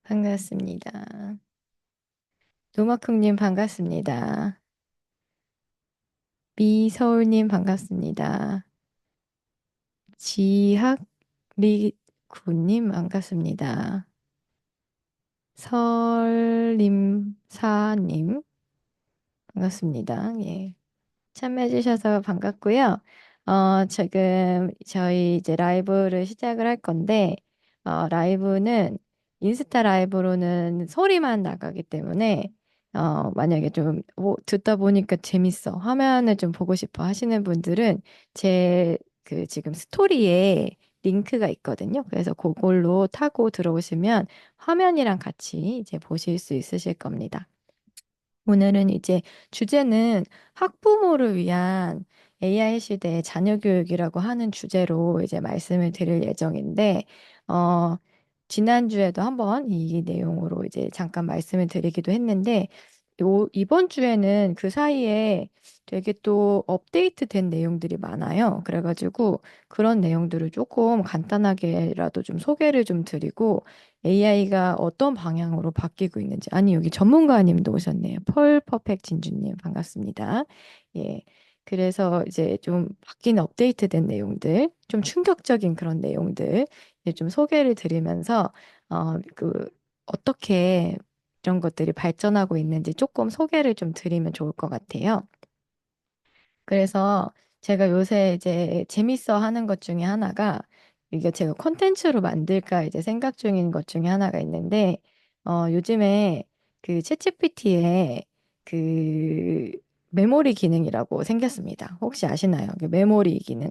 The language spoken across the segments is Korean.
반갑습니다. 노마크님 반갑습니다. 미서울님 반갑습니다. 지학리구님 반갑습니다. 설림사님 반갑습니다. 예. 참여해주셔서 반갑고요. 지금 저희 이제 라이브를 시작을 할 건데, 라이브는 인스타 라이브로는 소리만 나가기 때문에, 만약에 좀 듣다 보니까 재밌어, 화면을 좀 보고 싶어 하시는 분들은 제 그 지금 스토리에 링크가 있거든요. 그래서 그걸로 타고 들어오시면 화면이랑 같이 이제 보실 수 있으실 겁니다. 오늘은 이제 주제는 학부모를 위한 AI 시대의 자녀 교육이라고 하는 주제로 이제 말씀을 드릴 예정인데, 어, 지난주에도 한번 이 내용으로 이제 잠깐 말씀을 드리기도 했는데, 이번 주에는 그 사이에 되게 또 업데이트된 내용들이 많아요. 그래가지고 그런 내용들을 조금 간단하게라도 좀 소개를 좀 드리고, AI가 어떤 방향으로 바뀌고 있는지. 아니, 여기 전문가님도 오셨네요. 펄 퍼펙 진주님, 반갑습니다. 예. 그래서 이제 좀 바뀐 업데이트된 내용들, 좀 충격적인 그런 내용들, 이제 좀 소개를 드리면서, 어떻게 이런 것들이 발전하고 있는지 조금 소개를 좀 드리면 좋을 것 같아요. 그래서 제가 요새 이제 재밌어 하는 것 중에 하나가 이게 제가 콘텐츠로 만들까 이제 생각 중인 것 중에 하나가 있는데 요즘에 그 챗GPT에 그 메모리 기능이라고 생겼습니다. 혹시 아시나요? 그 메모리 기능?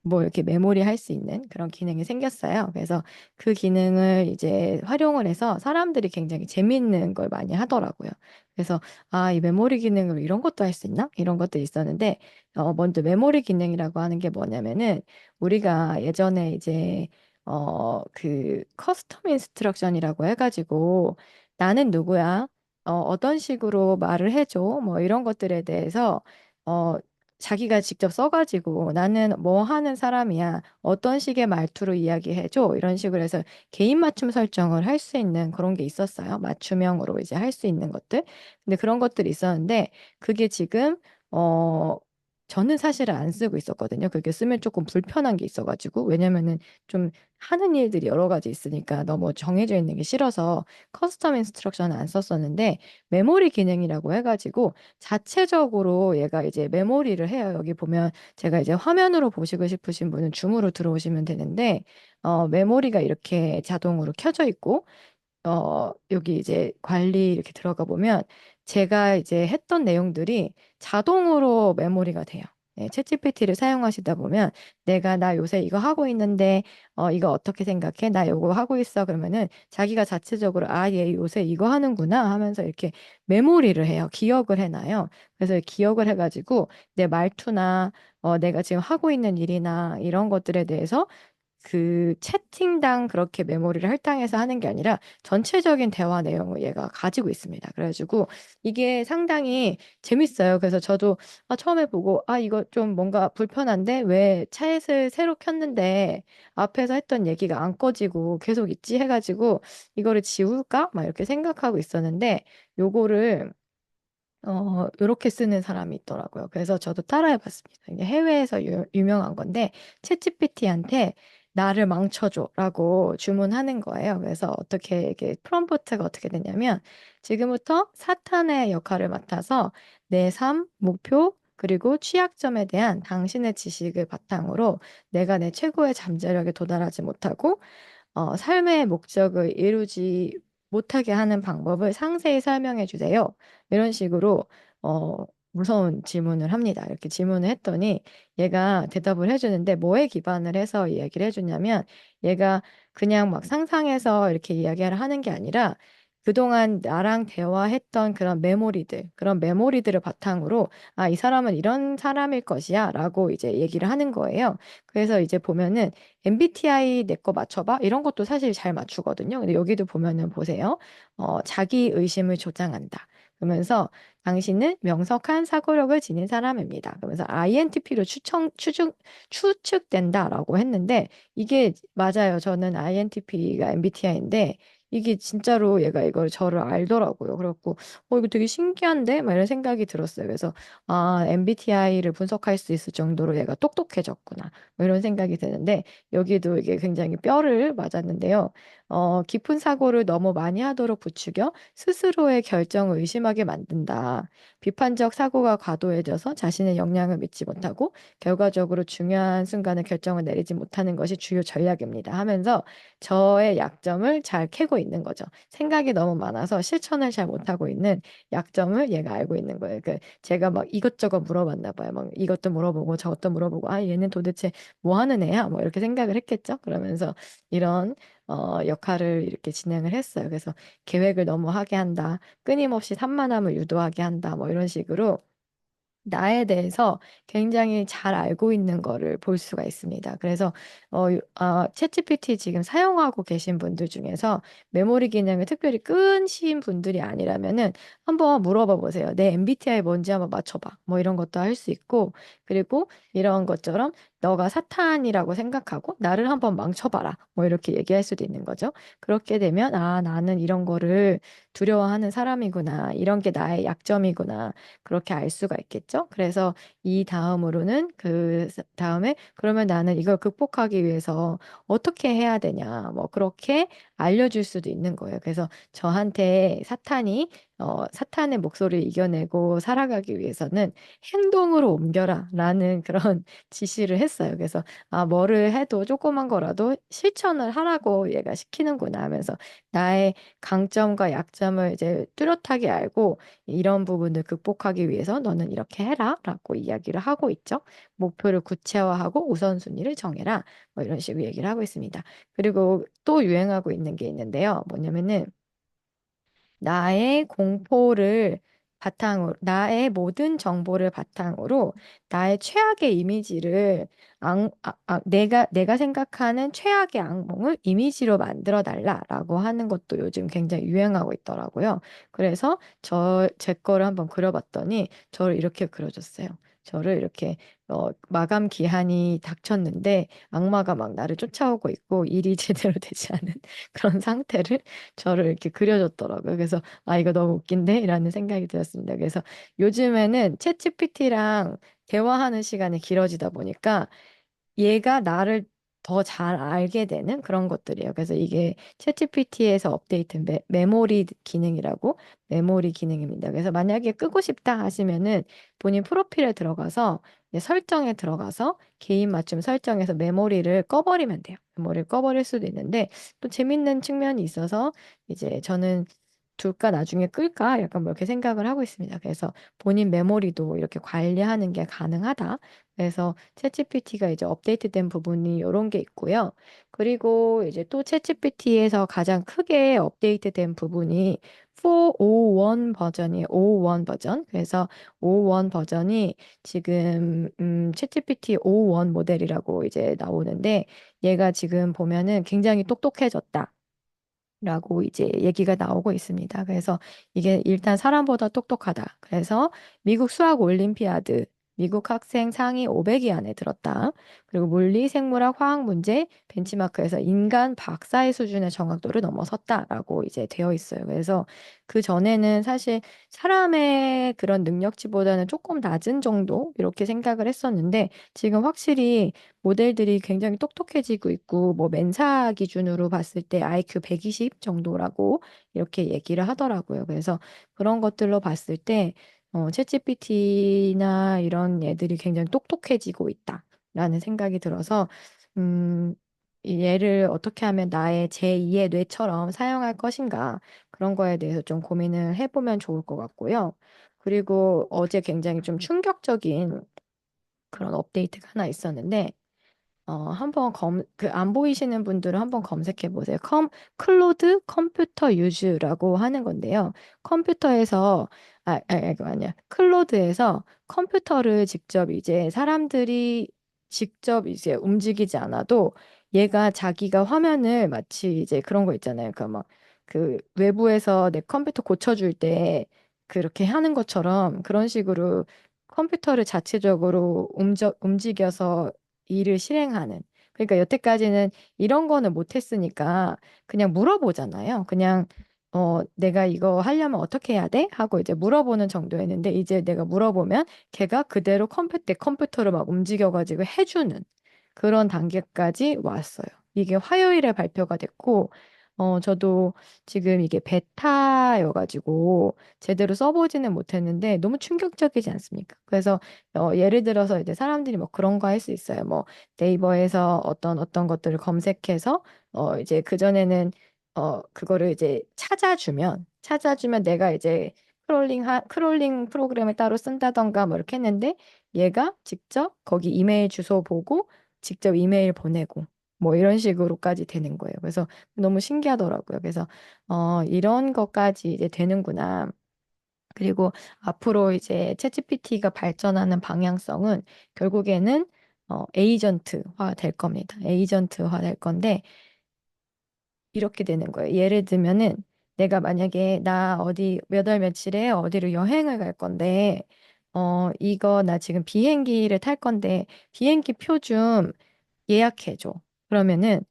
뭐 이렇게 메모리 할 수 있는 그런 기능이 생겼어요. 그래서 그 기능을 이제 활용을 해서 사람들이 굉장히 재밌는 걸 많이 하더라고요. 그래서 아, 이 메모리 기능으로 이런 것도 할 수 있나? 이런 것도 있었는데 먼저 메모리 기능이라고 하는 게 뭐냐면은 우리가 예전에 이제 그 커스텀 인스트럭션이라고 해가지고 나는 누구야? 어떤 식으로 말을 해줘? 뭐 이런 것들에 대해서 어, 자기가 직접 써가지고 나는 뭐 하는 사람이야. 어떤 식의 말투로 이야기해줘. 이런 식으로 해서 개인 맞춤 설정을 할 수 있는 그런 게 있었어요. 맞춤형으로 이제 할 수 있는 것들. 근데 그런 것들이 있었는데 그게 지금, 어, 저는 사실은 안 쓰고 있었거든요. 그게 쓰면 조금 불편한 게 있어가지고. 왜냐면은 좀 하는 일들이 여러 가지 있으니까 너무 정해져 있는 게 싫어서 커스텀 인스트럭션을 안 썼었는데 메모리 기능이라고 해가지고 자체적으로 얘가 이제 메모리를 해요. 여기 보면 제가 이제 화면으로 보시고 싶으신 분은 줌으로 들어오시면 되는데, 메모리가 이렇게 자동으로 켜져 있고, 여기 이제 관리 이렇게 들어가 보면 제가 이제 했던 내용들이 자동으로 메모리가 돼요. 네, 챗GPT를 사용하시다 보면 내가 나 요새 이거 하고 있는데 이거 어떻게 생각해? 나 이거 하고 있어. 그러면은 자기가 자체적으로 아, 얘 요새 이거 하는구나 하면서 이렇게 메모리를 해요. 기억을 해놔요. 그래서 기억을 해가지고 내 말투나 내가 지금 하고 있는 일이나 이런 것들에 대해서 그 채팅당 그렇게 메모리를 할당해서 하는 게 아니라 전체적인 대화 내용을 얘가 가지고 있습니다. 그래가지고 이게 상당히 재밌어요. 그래서 저도 처음에 보고 이거 좀 뭔가 불편한데 왜 챗을 새로 켰는데 앞에서 했던 얘기가 안 꺼지고 계속 있지 해가지고 이거를 지울까? 막 이렇게 생각하고 있었는데 요거를 요렇게 쓰는 사람이 있더라고요. 그래서 저도 따라해봤습니다. 이게 해외에서 유명한 건데, 챗GPT한테 나를 망쳐줘라고 주문하는 거예요. 그래서 어떻게, 이게 프롬프트가 어떻게 되냐면, 지금부터 사탄의 역할을 맡아서 내 삶, 목표, 그리고 취약점에 대한 당신의 지식을 바탕으로 내가 내 최고의 잠재력에 도달하지 못하고 삶의 목적을 이루지 못하게 하는 방법을 상세히 설명해 주세요. 이런 식으로 무서운 질문을 합니다. 이렇게 질문을 했더니 얘가 대답을 해주는데 뭐에 기반을 해서 이야기를 해주냐면 얘가 그냥 막 상상해서 이렇게 이야기를 하는 게 아니라 그동안 나랑 대화했던 그런 메모리들을 바탕으로 이 사람은 이런 사람일 것이야 라고 이제 얘기를 하는 거예요. 그래서 이제 보면은 MBTI 내 거 맞춰봐? 이런 것도 사실 잘 맞추거든요. 근데 여기도 보면은 보세요. 자기 의심을 조장한다. 그러면서 당신은 명석한 사고력을 지닌 사람입니다. 그러면서 INTP로 추측된다라고 했는데 이게 맞아요. 저는 INTP가 MBTI인데 이게 진짜로 얘가 이걸 저를 알더라고요. 그래갖고 이거 되게 신기한데? 막 이런 생각이 들었어요. 그래서 MBTI를 분석할 수 있을 정도로 얘가 똑똑해졌구나. 뭐 이런 생각이 드는데 여기도 이게 굉장히 뼈를 맞았는데요. 깊은 사고를 너무 많이 하도록 부추겨 스스로의 결정을 의심하게 만든다. 비판적 사고가 과도해져서 자신의 역량을 믿지 못하고 결과적으로 중요한 순간에 결정을 내리지 못하는 것이 주요 전략입니다. 하면서 저의 약점을 잘 캐고 있는 거죠. 생각이 너무 많아서 실천을 잘 못하고 있는 약점을 얘가 알고 있는 거예요. 제가 막 이것저것 물어봤나 봐요. 막 이것도 물어보고 저것도 물어보고 얘는 도대체 뭐 하는 애야? 뭐 이렇게 생각을 했겠죠. 그러면서 이런 역할을 이렇게 진행을 했어요. 그래서 계획을 너무 하게 한다. 끊임없이 산만함을 유도하게 한다. 뭐 이런 식으로 나에 대해서 굉장히 잘 알고 있는 거를 볼 수가 있습니다. 그래서 챗GPT 지금 사용하고 계신 분들 중에서 메모리 기능을 특별히 끄신 분들이 아니라면은 한번 물어봐 보세요. 내 MBTI 뭔지 한번 맞춰봐. 뭐 이런 것도 할 수 있고 그리고 이런 것처럼 너가 사탄이라고 생각하고 나를 한번 망쳐봐라. 뭐 이렇게 얘기할 수도 있는 거죠. 그렇게 되면 나는 이런 거를 두려워하는 사람이구나. 이런 게 나의 약점이구나. 그렇게 알 수가 있겠죠? 그래서 이 다음으로는 다음에 그러면 나는 이걸 극복하기 위해서 어떻게 해야 되냐, 뭐 그렇게 알려줄 수도 있는 거예요. 그래서 저한테 사탄의 목소리를 이겨내고 살아가기 위해서는 행동으로 옮겨라 라는 그런 지시를 했어요. 그래서 뭐를 해도 조그만 거라도 실천을 하라고 얘가 시키는구나 하면서 나의 강점과 약점을 이제 뚜렷하게 알고 이런 부분을 극복하기 위해서 너는 이렇게 해라 라고 이야기를 하고 있죠. 목표를 구체화하고 우선순위를 정해라. 뭐 이런 식으로 얘기를 하고 있습니다. 그리고 또 유행하고 있는 게 있는데요. 뭐냐면은 나의 공포를 나의 모든 정보를 바탕으로 나의 최악의 이미지를 내가 생각하는 최악의 악몽을 이미지로 만들어 달라라고 하는 것도 요즘 굉장히 유행하고 있더라고요. 그래서 제 거를 한번 그려봤더니 저를 이렇게 그려줬어요. 저를 이렇게 마감 기한이 닥쳤는데 악마가 막 나를 쫓아오고 있고 일이 제대로 되지 않은 그런 상태를 저를 이렇게 그려줬더라고요. 그래서 이거 너무 웃긴데? 라는 생각이 들었습니다. 그래서 요즘에는 챗GPT랑 대화하는 시간이 길어지다 보니까 얘가 나를 더 잘 알게 되는 그런 것들이에요. 그래서 이게 챗GPT에서 업데이트된 메모리 기능이라고 메모리 기능입니다. 그래서 만약에 끄고 싶다 하시면은 본인 프로필에 들어가서 이제 설정에 들어가서 개인 맞춤 설정에서 메모리를 꺼버리면 돼요. 메모리를 꺼버릴 수도 있는데 또 재밌는 측면이 있어서 이제 저는 둘까 나중에 끌까 약간 뭐 이렇게 생각을 하고 있습니다. 그래서 본인 메모리도 이렇게 관리하는 게 가능하다. 그래서 챗GPT가 이제 업데이트된 부분이 이런 게 있고요. 그리고 이제 또 챗GPT에서 가장 크게 업데이트된 부분이 4.5.1 버전이에요. 5.1 버전. 그래서 5.1 버전이 지금 챗GPT 5.1 모델이라고 이제 나오는데 얘가 지금 보면은 굉장히 똑똑해졌다. 라고 이제 얘기가 나오고 있습니다. 그래서 이게 일단 사람보다 똑똑하다. 그래서 미국 수학 올림피아드 미국 학생 상위 500위 안에 들었다. 그리고 물리, 생물학, 화학 문제 벤치마크에서 인간 박사의 수준의 정확도를 넘어섰다라고 이제 되어 있어요. 그래서 그 전에는 사실 사람의 그런 능력치보다는 조금 낮은 정도 이렇게 생각을 했었는데 지금 확실히 모델들이 굉장히 똑똑해지고 있고, 뭐, 멘사 기준으로 봤을 때 IQ 120 정도라고 이렇게 얘기를 하더라고요. 그래서 그런 것들로 봤을 때, 챗GPT나 이런 애들이 굉장히 똑똑해지고 있다라는 생각이 들어서, 음, 이 얘를 어떻게 하면 나의 제2의 뇌처럼 사용할 것인가, 그런 거에 대해서 좀 고민을 해보면 좋을 것 같고요. 그리고 어제 굉장히 좀 충격적인 그런 업데이트가 하나 있었는데, 한번 안 보이시는 분들은 한번 검색해 보세요. 클로드 컴퓨터 유즈라고 하는 건데요. 컴퓨터에서, 이거 아니야. 클로드에서 컴퓨터를 직접 이제 사람들이 직접 이제 움직이지 않아도 얘가 자기가 화면을 마치 이제 그런 거 있잖아요. 그 외부에서 내 컴퓨터 고쳐줄 때 그렇게 하는 것처럼 그런 식으로 컴퓨터를 자체적으로 움직여서 일을 실행하는. 그러니까 여태까지는 이런 거는 못했으니까 그냥 물어보잖아요. 그냥 내가 이거 하려면 어떻게 해야 돼? 하고 이제 물어보는 정도였는데 이제 내가 물어보면 걔가 그대로 내 컴퓨터를 막 움직여가지고 해주는 그런 단계까지 왔어요. 이게 화요일에 발표가 됐고, 저도 지금 이게 베타여가지고 제대로 써보지는 못했는데 너무 충격적이지 않습니까? 그래서 예를 들어서 이제 사람들이 뭐 그런 거 할 수 있어요. 뭐 네이버에서 어떤 것들을 검색해서 이제 그전에는 그거를 이제 찾아주면 내가 이제 크롤링 프로그램을 따로 쓴다던가 뭐 이렇게 했는데 얘가 직접 거기 이메일 주소 보고 직접 이메일 보내고 뭐 이런 식으로까지 되는 거예요. 그래서 너무 신기하더라고요. 그래서 이런 것까지 이제 되는구나. 그리고 앞으로 이제 챗GPT가 발전하는 방향성은 결국에는 에이전트화 될 겁니다. 에이전트화 될 건데 이렇게 되는 거예요. 예를 들면은 내가 만약에 나 어디 몇 월 며칠에 어디로 여행을 갈 건데 이거 나 지금 비행기를 탈 건데 비행기 표 좀 예약해줘. 그러면은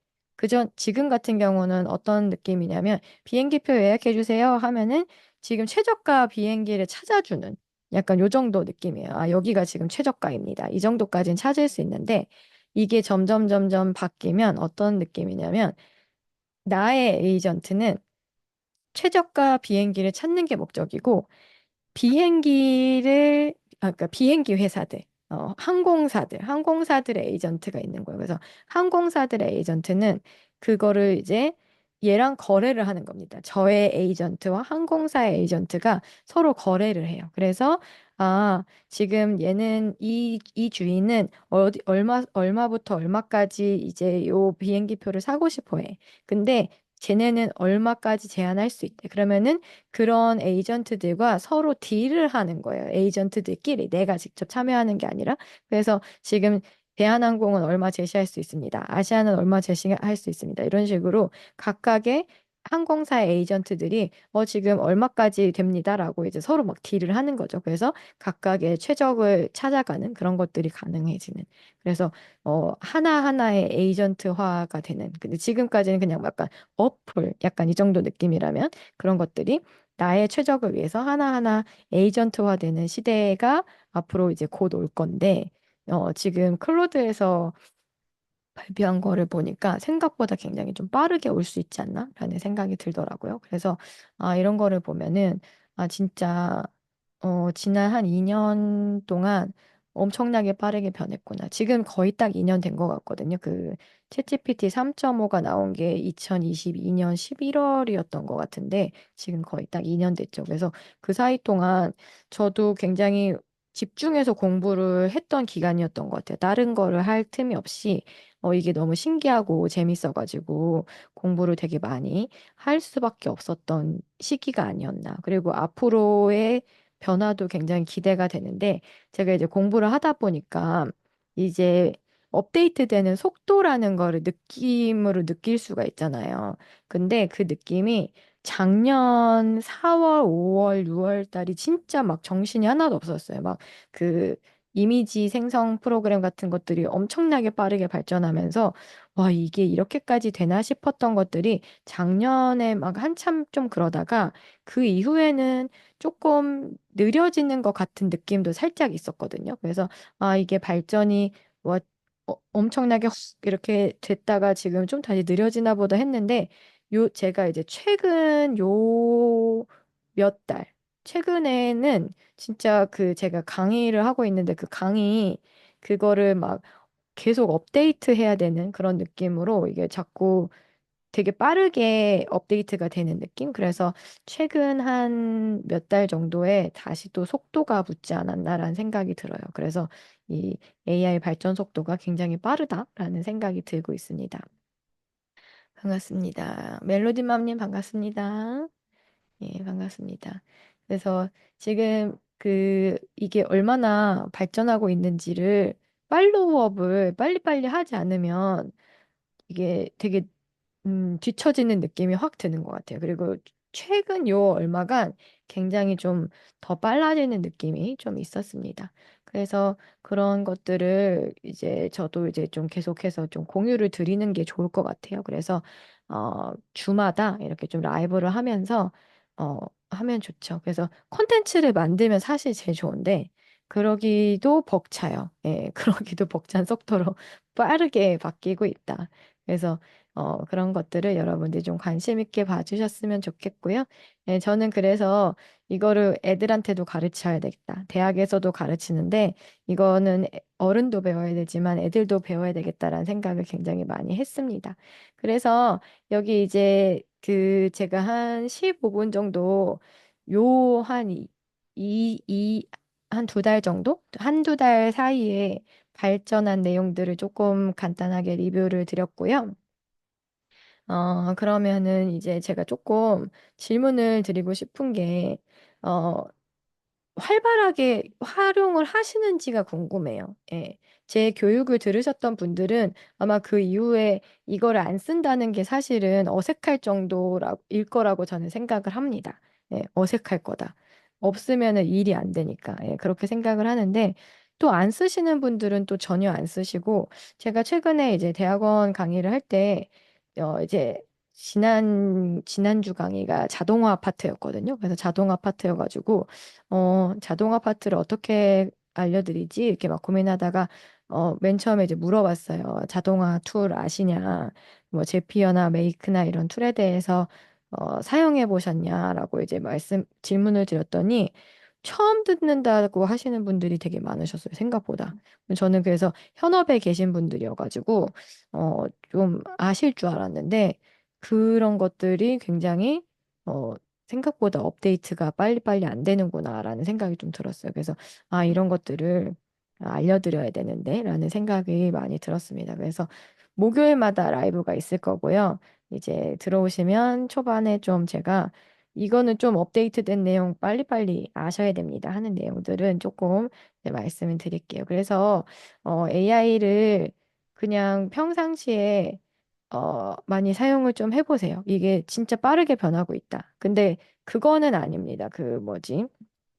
지금 같은 경우는 어떤 느낌이냐면 비행기표 예약해주세요 하면은 지금 최저가 비행기를 찾아주는 약간 요 정도 느낌이에요. 아, 여기가 지금 최저가입니다. 이 정도까지는 찾을 수 있는데 이게 점점 바뀌면 어떤 느낌이냐면 나의 에이전트는 최저가 비행기를 찾는 게 목적이고 그러니까 비행기 회사들, 항공사들의 에이전트가 있는 거예요. 그래서 항공사들의 에이전트는 그거를 이제 얘랑 거래를 하는 겁니다. 저의 에이전트와 항공사의 에이전트가 서로 거래를 해요. 그래서 지금 얘는 이 주인은 얼마부터 얼마까지 이제 요 비행기 표를 사고 싶어 해. 근데 쟤네는 얼마까지 제한할 수 있대. 그러면은 그런 에이전트들과 서로 딜을 하는 거예요. 에이전트들끼리 내가 직접 참여하는 게 아니라. 그래서 지금 대한항공은 얼마 제시할 수 있습니다. 아시아는 얼마 제시할 수 있습니다. 이런 식으로 각각의 항공사의 에이전트들이 지금 얼마까지 됩니다라고 이제 서로 막 딜을 하는 거죠. 그래서 각각의 최적을 찾아가는 그런 것들이 가능해지는. 그래서 하나하나의 에이전트화가 되는. 근데 지금까지는 그냥 약간 약간 이 정도 느낌이라면 그런 것들이 나의 최적을 위해서 하나하나 에이전트화 되는 시대가 앞으로 이제 곧 올 건데, 지금 클로드에서 발표한 거를 보니까 생각보다 굉장히 좀 빠르게 올 수 있지 않나라는 생각이 들더라고요. 그래서, 이런 거를 보면은, 진짜, 지난 한 2년 동안 엄청나게 빠르게 변했구나. 지금 거의 딱 2년 된 것 같거든요. 그 챗GPT 3.5가 나온 게 2022년 11월이었던 것 같은데 지금 거의 딱 2년 됐죠. 그래서 그 사이 동안 저도 굉장히 집중해서 공부를 했던 기간이었던 것 같아요. 다른 거를 할 틈이 없이 이게 너무 신기하고 재밌어가지고 공부를 되게 많이 할 수밖에 없었던 시기가 아니었나. 그리고 앞으로의 변화도 굉장히 기대가 되는데 제가 이제 공부를 하다 보니까 이제 업데이트되는 속도라는 거를 느낌으로 느낄 수가 있잖아요. 근데 그 느낌이 작년 4월, 5월, 6월 달이 진짜 막 정신이 하나도 없었어요. 막 그 이미지 생성 프로그램 같은 것들이 엄청나게 빠르게 발전하면서 와, 이게 이렇게까지 되나 싶었던 것들이 작년에 막 한참 좀 그러다가 그 이후에는 조금 느려지는 것 같은 느낌도 살짝 있었거든요. 그래서 이게 발전이 와, 엄청나게 확 이렇게 됐다가 지금 좀 다시 느려지나 보다 했는데 제가 이제 최근 요 몇 달, 최근에는 진짜 그 제가 강의를 하고 있는데 그 그거를 막 계속 업데이트 해야 되는 그런 느낌으로 이게 자꾸 되게 빠르게 업데이트가 되는 느낌? 그래서 최근 한 몇 달 정도에 다시 또 속도가 붙지 않았나라는 생각이 들어요. 그래서 이 AI 발전 속도가 굉장히 빠르다라는 생각이 들고 있습니다. 반갑습니다. 멜로디맘님 반갑습니다. 예, 반갑습니다. 그래서 지금 이게 얼마나 발전하고 있는지를 팔로우업을 빨리빨리 하지 않으면 이게 되게 뒤처지는 느낌이 확 드는 것 같아요. 그리고 최근 요 얼마간 굉장히 좀 더 빨라지는 느낌이 좀 있었습니다. 그래서 그런 것들을 이제 저도 이제 좀 계속해서 좀 공유를 드리는 게 좋을 것 같아요. 그래서 주마다 이렇게 좀 라이브를 하면서 어, 하면 좋죠. 그래서 콘텐츠를 만들면 사실 제일 좋은데 그러기도 벅차요. 예, 그러기도 벅찬 속도로 빠르게 바뀌고 있다. 그래서 그런 것들을 여러분들이 좀 관심 있게 봐주셨으면 좋겠고요. 예, 저는 그래서 이거를 애들한테도 가르쳐야 되겠다. 대학에서도 가르치는데 이거는 어른도 배워야 되지만 애들도 배워야 되겠다라는 생각을 굉장히 많이 했습니다. 그래서 여기 이제 그 제가 한 15분 정도 요 한 한 두 달 정도? 한두 달 사이에 발전한 내용들을 조금 간단하게 리뷰를 드렸고요. 그러면은 이제 제가 조금 질문을 드리고 싶은 게, 어, 활발하게 활용을 하시는지가 궁금해요. 예. 제 교육을 들으셨던 분들은 아마 그 이후에 이거를 안 쓴다는 게 사실은 어색할 정도일 거라고 저는 생각을 합니다. 예, 어색할 거다. 없으면은 일이 안 되니까. 예, 그렇게 생각을 하는데 또 안 쓰시는 분들은 또 전혀 안 쓰시고 제가 최근에 이제 대학원 강의를 할 때 이제 지난주 강의가 자동화 아파트였거든요. 그래서 자동화 아파트여가지고 자동 아파트를 어떻게 알려드리지? 이렇게 막 고민하다가, 맨 처음에 이제 물어봤어요. 자동화 툴 아시냐? 뭐, 제피어나 메이크나 이런 툴에 대해서, 사용해 보셨냐라고 이제 질문을 드렸더니, 처음 듣는다고 하시는 분들이 되게 많으셨어요. 생각보다. 저는 그래서 현업에 계신 분들이어가지고, 좀 아실 줄 알았는데, 그런 것들이 굉장히, 어, 생각보다 업데이트가 빨리빨리 안 되는구나라는 생각이 좀 들었어요. 그래서 이런 것들을 알려드려야 되는데 라는 생각이 많이 들었습니다. 그래서 목요일마다 라이브가 있을 거고요. 이제 들어오시면 초반에 좀 제가 이거는 좀 업데이트된 내용 빨리빨리 아셔야 됩니다 하는 내용들은 조금 말씀을 드릴게요. 그래서 AI를 그냥 평상시에 많이 사용을 좀 해보세요. 이게 진짜 빠르게 변하고 있다. 근데 그거는 아닙니다. 그 뭐지?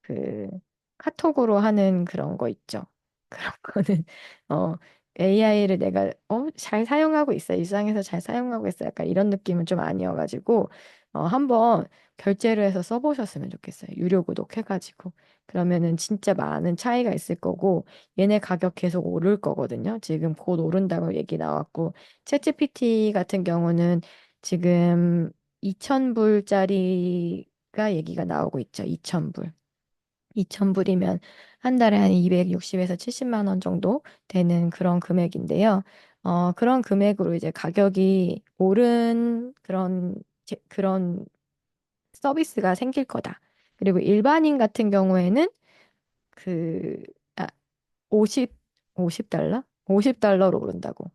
그 카톡으로 하는 그런 거 있죠. 그런 거는 어 AI를 내가 잘 사용하고 있어. 일상에서 잘 사용하고 있어. 약간 이런 느낌은 좀 아니어가지고 한번 결제를 해서 써보셨으면 좋겠어요. 유료 구독해가지고. 그러면은 진짜 많은 차이가 있을 거고 얘네 가격 계속 오를 거거든요. 지금 곧 오른다고 얘기 나왔고 챗GPT 같은 경우는 지금 2,000불짜리가 얘기가 나오고 있죠. 2,000불. 2,000불이면 한 달에 한 260에서 70만 원 정도 되는 그런 금액인데요. 그런 금액으로 이제 가격이 오른 그런 서비스가 생길 거다. 그리고 일반인 같은 경우에는 그, 아, 50, 50달러? 50달러로 오른다고.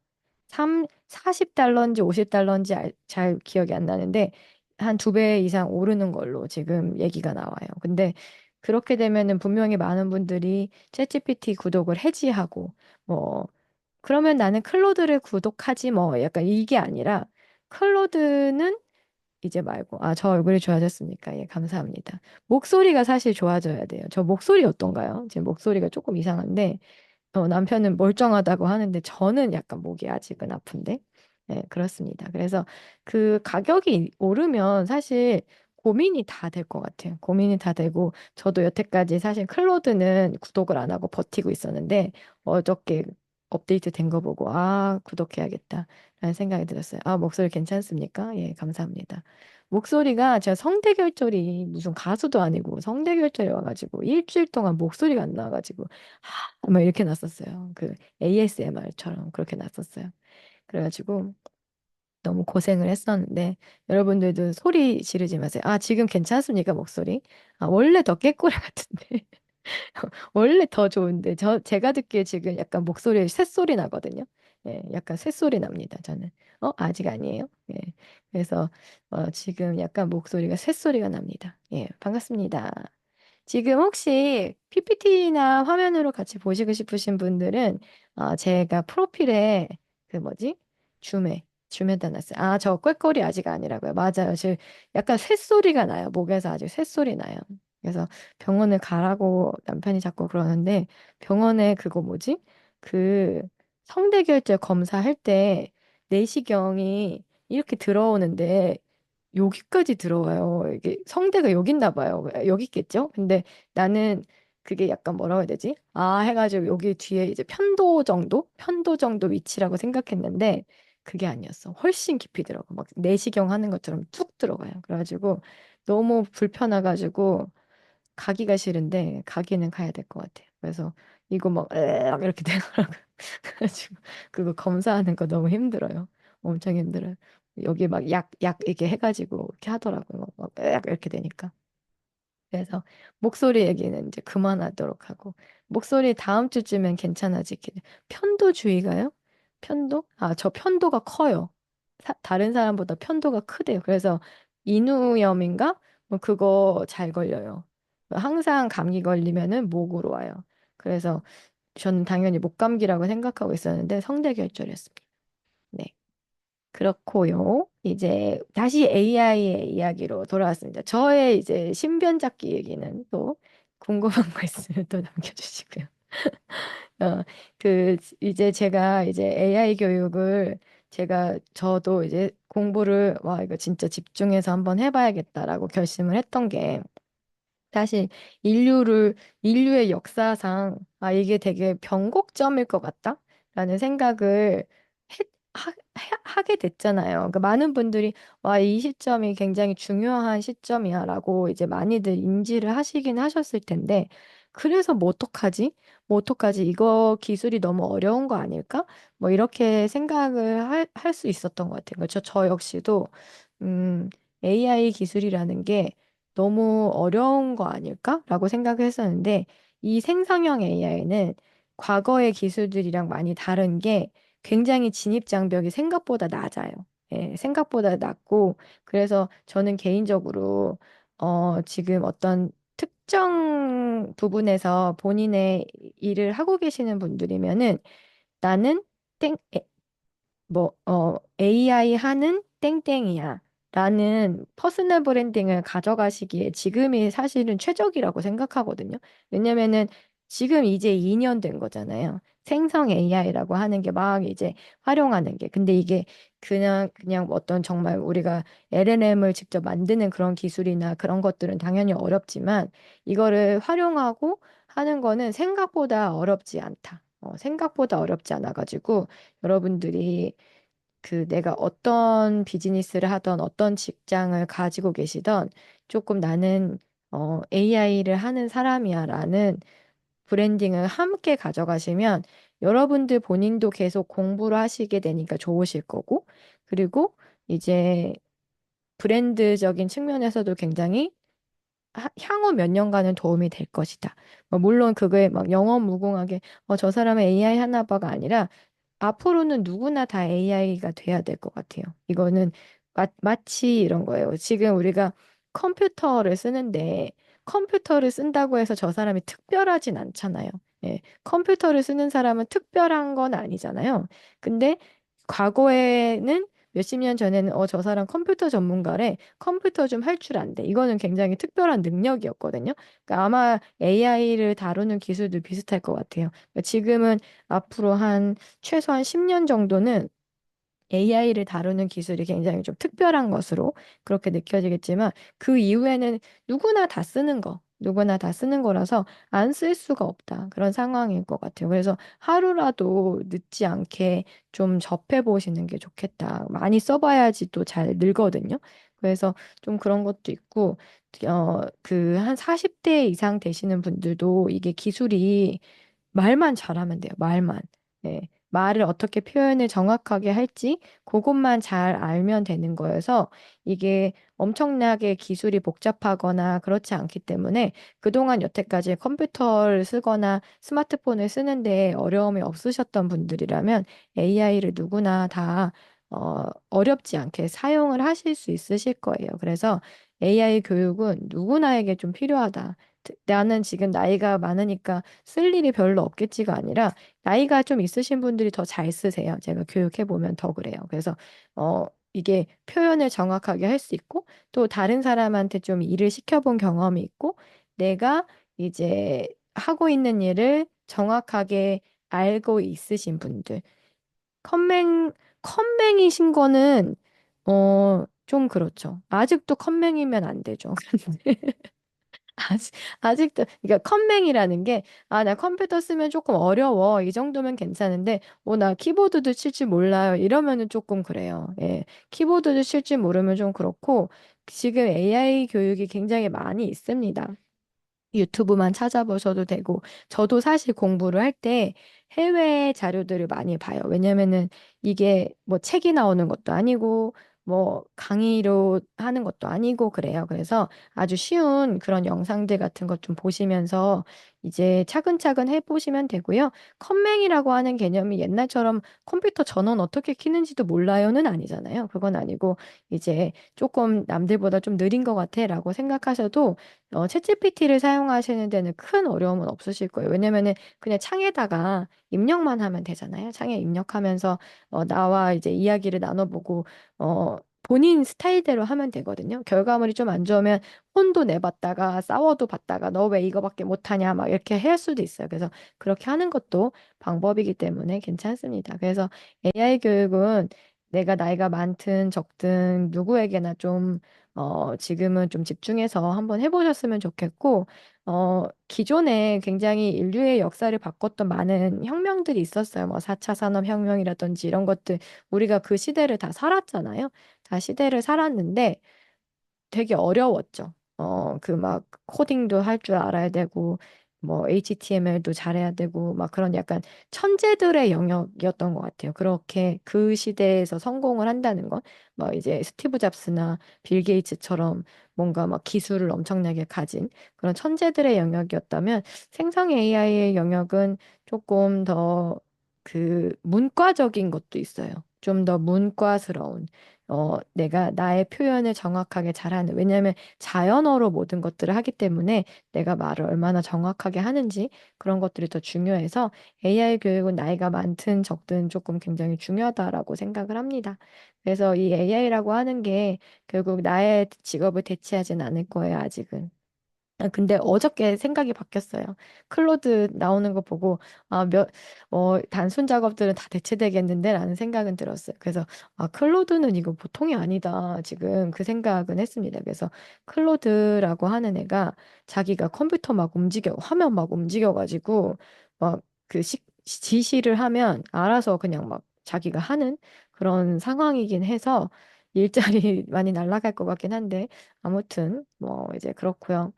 40달러인지 50달러인지 잘 기억이 안 나는데 한 두 배 이상 오르는 걸로 지금 얘기가 나와요. 근데 그렇게 되면은 분명히 많은 분들이 챗GPT 구독을 해지하고 뭐 그러면 나는 클로드를 구독하지 뭐 약간 이게 아니라 클로드는 이제 말고 저 얼굴이 좋아졌습니까? 예, 감사합니다. 목소리가 사실 좋아져야 돼요. 저 목소리 어떤가요? 제 목소리가 조금 이상한데 남편은 멀쩡하다고 하는데 저는 약간 목이 아직은 아픈데. 네, 그렇습니다. 그래서 그 가격이 오르면 사실 고민이 다 될 것 같아요. 고민이 다 되고 저도 여태까지 사실 클로드는 구독을 안 하고 버티고 있었는데 어저께 업데이트 된 거 보고 구독해야겠다라는 생각이 들었어요. 목소리 괜찮습니까? 예, 감사합니다. 목소리가 제가 성대결절이 무슨 가수도 아니고 성대결절이 와가지고 일주일 동안 목소리가 안 나와가지고 막 이렇게 났었어요. 그 ASMR처럼 그렇게 났었어요. 그래가지고 너무 고생을 했었는데 여러분들도 소리 지르지 마세요. 지금 괜찮습니까, 목소리? 원래 더 깨꼬리 같은데. 원래 더 좋은데 제가 듣기에 지금 약간 목소리에 쇳소리 나거든요. 예, 약간 쇳소리 납니다, 저는. 아직 아니에요? 예. 그래서 지금 약간 목소리가 쇳소리가 납니다. 예, 반갑습니다. 지금 혹시 PPT나 화면으로 같이 보시고 싶으신 분들은 제가 프로필에 그 뭐지? 줌에 줌에다 놨어요. 아, 저 꾀꼬리 아직 아니라고요. 맞아요. 지금 약간 쇳소리가 나요. 목에서 아직 쇳소리 나요. 그래서 병원을 가라고 남편이 자꾸 그러는데 병원에 그거 뭐지? 그 성대결절 검사할 때 내시경이 이렇게 들어오는데 여기까지 들어와요. 이게 성대가 여기 있나 봐요. 여기 있겠죠? 근데 나는 그게 약간 뭐라고 해야 되지? 아, 해가지고 여기 뒤에 이제 편도 정도? 편도 정도 위치라고 생각했는데 그게 아니었어. 훨씬 깊이 들어가. 막 내시경 하는 것처럼 툭 들어가요. 그래가지고 너무 불편해가지고 가기가 싫은데 가기는 가야 될 것 같아요. 그래서 이거 막 으악 이렇게 되더라고요. 그래가지고 그거 검사하는 거 너무 힘들어요. 엄청 힘들어요. 여기 막 약 이렇게 해가지고 이렇게 하더라고요. 막 으악 이렇게 되니까. 그래서 목소리 얘기는 이제 그만하도록 하고 목소리 다음 주쯤엔 괜찮아지길. 편도 주의가요? 편도? 아, 저 편도가 커요. 다른 사람보다 편도가 크대요. 그래서 인후염인가? 뭐 그거 잘 걸려요. 항상 감기 걸리면은 목으로 와요. 그래서 저는 당연히 목감기라고 생각하고 있었는데 성대결절이었습니다. 네. 그렇고요. 이제 다시 AI의 이야기로 돌아왔습니다. 저의 이제 신변잡기 얘기는 또 궁금한 거 있으면 또 남겨주시고요. 어, 이제 제가 이제 AI 교육을 저도 이제 공부를 와, 이거 진짜 집중해서 한번 해봐야겠다라고 결심을 했던 게 사실 인류의 역사상, 아, 이게 되게 변곡점일 것 같다라는 생각을 하게 됐잖아요. 그러니까 많은 분들이, 와, 이 시점이 굉장히 중요한 시점이야라고 이제 많이들 인지를 하시긴 하셨을 텐데, 그래서 뭐 어떡하지? 뭐 어떡하지? 이거 기술이 너무 어려운 거 아닐까? 뭐 이렇게 생각을 할 수 있었던 것 같아요. 그렇죠? 저 역시도, 음, AI 기술이라는 게 너무 어려운 거 아닐까라고 생각을 했었는데 이 생성형 AI는 과거의 기술들이랑 많이 다른 게 굉장히 진입 장벽이 생각보다 낮아요. 예, 생각보다 낮고 그래서 저는 개인적으로 지금 어떤 특정 부분에서 본인의 일을 하고 계시는 분들이면은 나는 땡 AI 하는 땡땡이야. 라는 퍼스널 브랜딩을 가져가시기에 지금이 사실은 최적이라고 생각하거든요. 왜냐면은 지금 이제 2년 된 거잖아요. 생성 AI라고 하는 게 막 이제 활용하는 게. 근데 이게 그냥 어떤 정말 우리가 LLM을 직접 만드는 그런 기술이나 그런 것들은 당연히 어렵지만 이거를 활용하고 하는 거는 생각보다 어렵지 않다. 생각보다 어렵지 않아가지고 여러분들이 내가 어떤 비즈니스를 하던 어떤 직장을 가지고 계시던 조금 나는 AI를 하는 사람이야라는 브랜딩을 함께 가져가시면 여러분들 본인도 계속 공부를 하시게 되니까 좋으실 거고 그리고 이제 브랜드적인 측면에서도 굉장히 향후 몇 년간은 도움이 될 것이다. 물론 그거에 막 영어무궁하게 저 사람은 AI 하나 봐가 아니라 앞으로는 누구나 다 AI가 돼야 될 것 같아요. 이거는 마치 이런 거예요. 지금 우리가 컴퓨터를 쓰는데 컴퓨터를 쓴다고 해서 저 사람이 특별하진 않잖아요. 예, 컴퓨터를 쓰는 사람은 특별한 건 아니잖아요. 근데 과거에는 몇십 년 전에는 저 사람 컴퓨터 전문가래. 컴퓨터 좀 할 줄 안돼. 이거는 굉장히 특별한 능력이었거든요. 그러니까 아마 AI를 다루는 기술도 비슷할 것 같아요. 그러니까 지금은 앞으로 최소한 10년 정도는 AI를 다루는 기술이 굉장히 좀 특별한 것으로 그렇게 느껴지겠지만 그 이후에는 누구나 다 쓰는 거라서 안 쓸 수가 없다. 그런 상황일 것 같아요. 그래서 하루라도 늦지 않게 좀 접해 보시는 게 좋겠다. 많이 써봐야지 또 잘 늘거든요. 그래서 좀 그런 것도 있고, 한 40대 이상 되시는 분들도 이게 기술이 말만 잘하면 돼요. 말만. 네. 말을 어떻게 표현을 정확하게 할지 그것만 잘 알면 되는 거여서 이게 엄청나게 기술이 복잡하거나 그렇지 않기 때문에 그동안 여태까지 컴퓨터를 쓰거나 스마트폰을 쓰는데 어려움이 없으셨던 분들이라면 AI를 누구나 다 어렵지 않게 사용을 하실 수 있으실 거예요. 그래서 AI 교육은 누구나에게 좀 필요하다. 나는 지금 나이가 많으니까 쓸 일이 별로 없겠지가 아니라 나이가 좀 있으신 분들이 더 잘 쓰세요. 제가 교육해 보면 더 그래요. 그래서 어 이게 표현을 정확하게 할 수 있고 또 다른 사람한테 좀 일을 시켜본 경험이 있고 내가 이제 하고 있는 일을 정확하게 알고 있으신 분들. 컴맹, 컴맹이신 거는, 좀 그렇죠. 아직도 컴맹이면 안 되죠. 아직도, 그러니까 컴맹이라는 게, 아, 나 컴퓨터 쓰면 조금 어려워. 이 정도면 괜찮은데, 나 키보드도 칠 줄 몰라요. 이러면은 조금 그래요. 예. 키보드도 칠 줄 모르면 좀 그렇고, 지금 AI 교육이 굉장히 많이 있습니다. 유튜브만 찾아보셔도 되고, 저도 사실 공부를 할 때 해외 자료들을 많이 봐요. 왜냐면은 이게 뭐 책이 나오는 것도 아니고, 뭐 강의로 하는 것도 아니고 그래요. 그래서 아주 쉬운 그런 영상들 같은 것 좀 보시면서 이제 차근차근 해보시면 되고요. 컴맹이라고 하는 개념이 옛날처럼 컴퓨터 전원 어떻게 키는지도 몰라요는 아니잖아요. 그건 아니고 이제 조금 남들보다 좀 느린 것 같아라고 생각하셔도 챗GPT를 사용하시는 데는 큰 어려움은 없으실 거예요. 왜냐면은 그냥 창에다가 입력만 하면 되잖아요. 창에 입력하면서 나와 이제 이야기를 나눠보고 본인 스타일대로 하면 되거든요. 결과물이 좀 안 좋으면 혼도 내봤다가 싸워도 봤다가 너 왜 이거밖에 못하냐 막 이렇게 할 수도 있어요. 그래서 그렇게 하는 것도 방법이기 때문에 괜찮습니다. 그래서 AI 교육은 내가 나이가 많든 적든 누구에게나 좀 지금은 좀 집중해서 한번 해보셨으면 좋겠고, 기존에 굉장히 인류의 역사를 바꿨던 많은 혁명들이 있었어요. 뭐 4차 산업혁명이라든지 이런 것들, 우리가 그 시대를 다 살았잖아요. 다 시대를 살았는데, 되게 어려웠죠. 그 막 코딩도 할 줄 알아야 되고, 뭐 HTML도 잘해야 되고, 막 그런 약간 천재들의 영역이었던 것 같아요. 그렇게 그 시대에서 성공을 한다는 건, 뭐 이제 스티브 잡스나 빌 게이츠처럼 뭔가 막 기술을 엄청나게 가진 그런 천재들의 영역이었다면, 생성 AI의 영역은 조금 더 그 문과적인 것도 있어요. 좀 더 문과스러운. 내가 나의 표현을 정확하게 잘하는, 왜냐하면 자연어로 모든 것들을 하기 때문에 내가 말을 얼마나 정확하게 하는지 그런 것들이 더 중요해서 AI 교육은 나이가 많든 적든 조금 굉장히 중요하다라고 생각을 합니다. 그래서 이 AI라고 하는 게 결국 나의 직업을 대체하진 않을 거예요, 아직은. 근데 어저께 생각이 바뀌었어요. 클로드 나오는 거 보고, 단순 작업들은 다 대체되겠는데? 라는 생각은 들었어요. 그래서, 클로드는 이거 보통이 아니다. 지금 그 생각은 했습니다. 그래서 클로드라고 하는 애가 자기가 컴퓨터 막 움직여, 화면 막 움직여가지고, 막 그 지시를 하면 알아서 그냥 막 자기가 하는 그런 상황이긴 해서 일자리 많이 날아갈 것 같긴 한데, 아무튼, 뭐, 이제 그렇고요.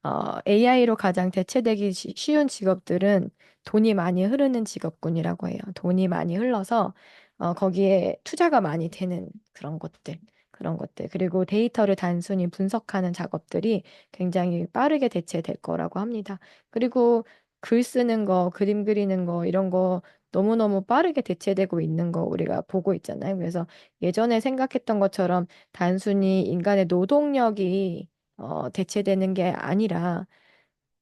어, AI로 가장 대체되기 쉬운 직업들은 돈이 많이 흐르는 직업군이라고 해요. 돈이 많이 흘러서 거기에 투자가 많이 되는 그런 것들. 그리고 데이터를 단순히 분석하는 작업들이 굉장히 빠르게 대체될 거라고 합니다. 그리고 글 쓰는 거, 그림 그리는 거, 이런 거 너무너무 빠르게 대체되고 있는 거 우리가 보고 있잖아요. 그래서 예전에 생각했던 것처럼 단순히 인간의 노동력이 대체되는 게 아니라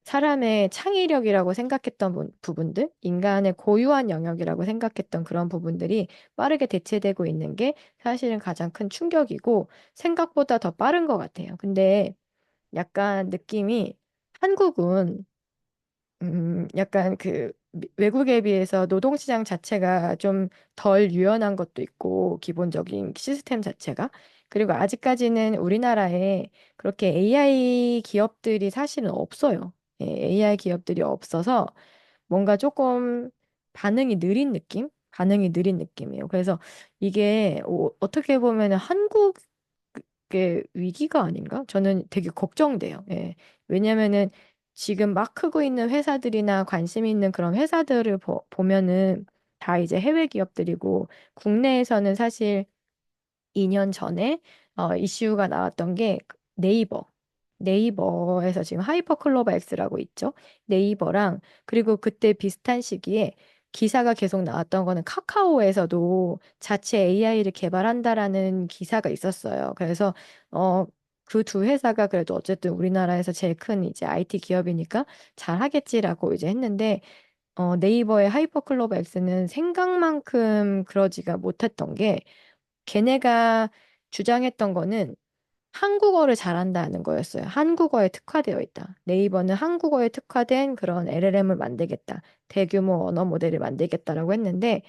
사람의 창의력이라고 생각했던 부분들, 인간의 고유한 영역이라고 생각했던 그런 부분들이 빠르게 대체되고 있는 게 사실은 가장 큰 충격이고 생각보다 더 빠른 것 같아요. 근데 약간 느낌이 한국은 약간 그 외국에 비해서 노동시장 자체가 좀 덜 유연한 것도 있고, 기본적인 시스템 자체가. 그리고 아직까지는 우리나라에 그렇게 AI 기업들이 사실은 없어요. 예, AI 기업들이 없어서 뭔가 조금 반응이 느린 느낌? 반응이 느린 느낌이에요. 그래서 이게 어떻게 보면은 한국의 위기가 아닌가? 저는 되게 걱정돼요. 예. 왜냐면은 지금 막 크고 있는 회사들이나 관심 있는 그런 회사들을 보면은 다 이제 해외 기업들이고 국내에서는 사실 2년 전에 이슈가 나왔던 게 네이버. 네이버에서 지금 하이퍼클로버 X라고 있죠. 네이버랑 그리고 그때 비슷한 시기에 기사가 계속 나왔던 거는 카카오에서도 자체 AI를 개발한다라는 기사가 있었어요. 그래서 그 두 회사가 그래도 어쨌든 우리나라에서 제일 큰 이제 IT 기업이니까 잘 하겠지라고 이제 했는데 네이버의 하이퍼클로버 X는 생각만큼 그러지가 못했던 게 걔네가 주장했던 거는 한국어를 잘한다는 거였어요. 한국어에 특화되어 있다. 네이버는 한국어에 특화된 그런 LLM을 만들겠다. 대규모 언어 모델을 만들겠다라고 했는데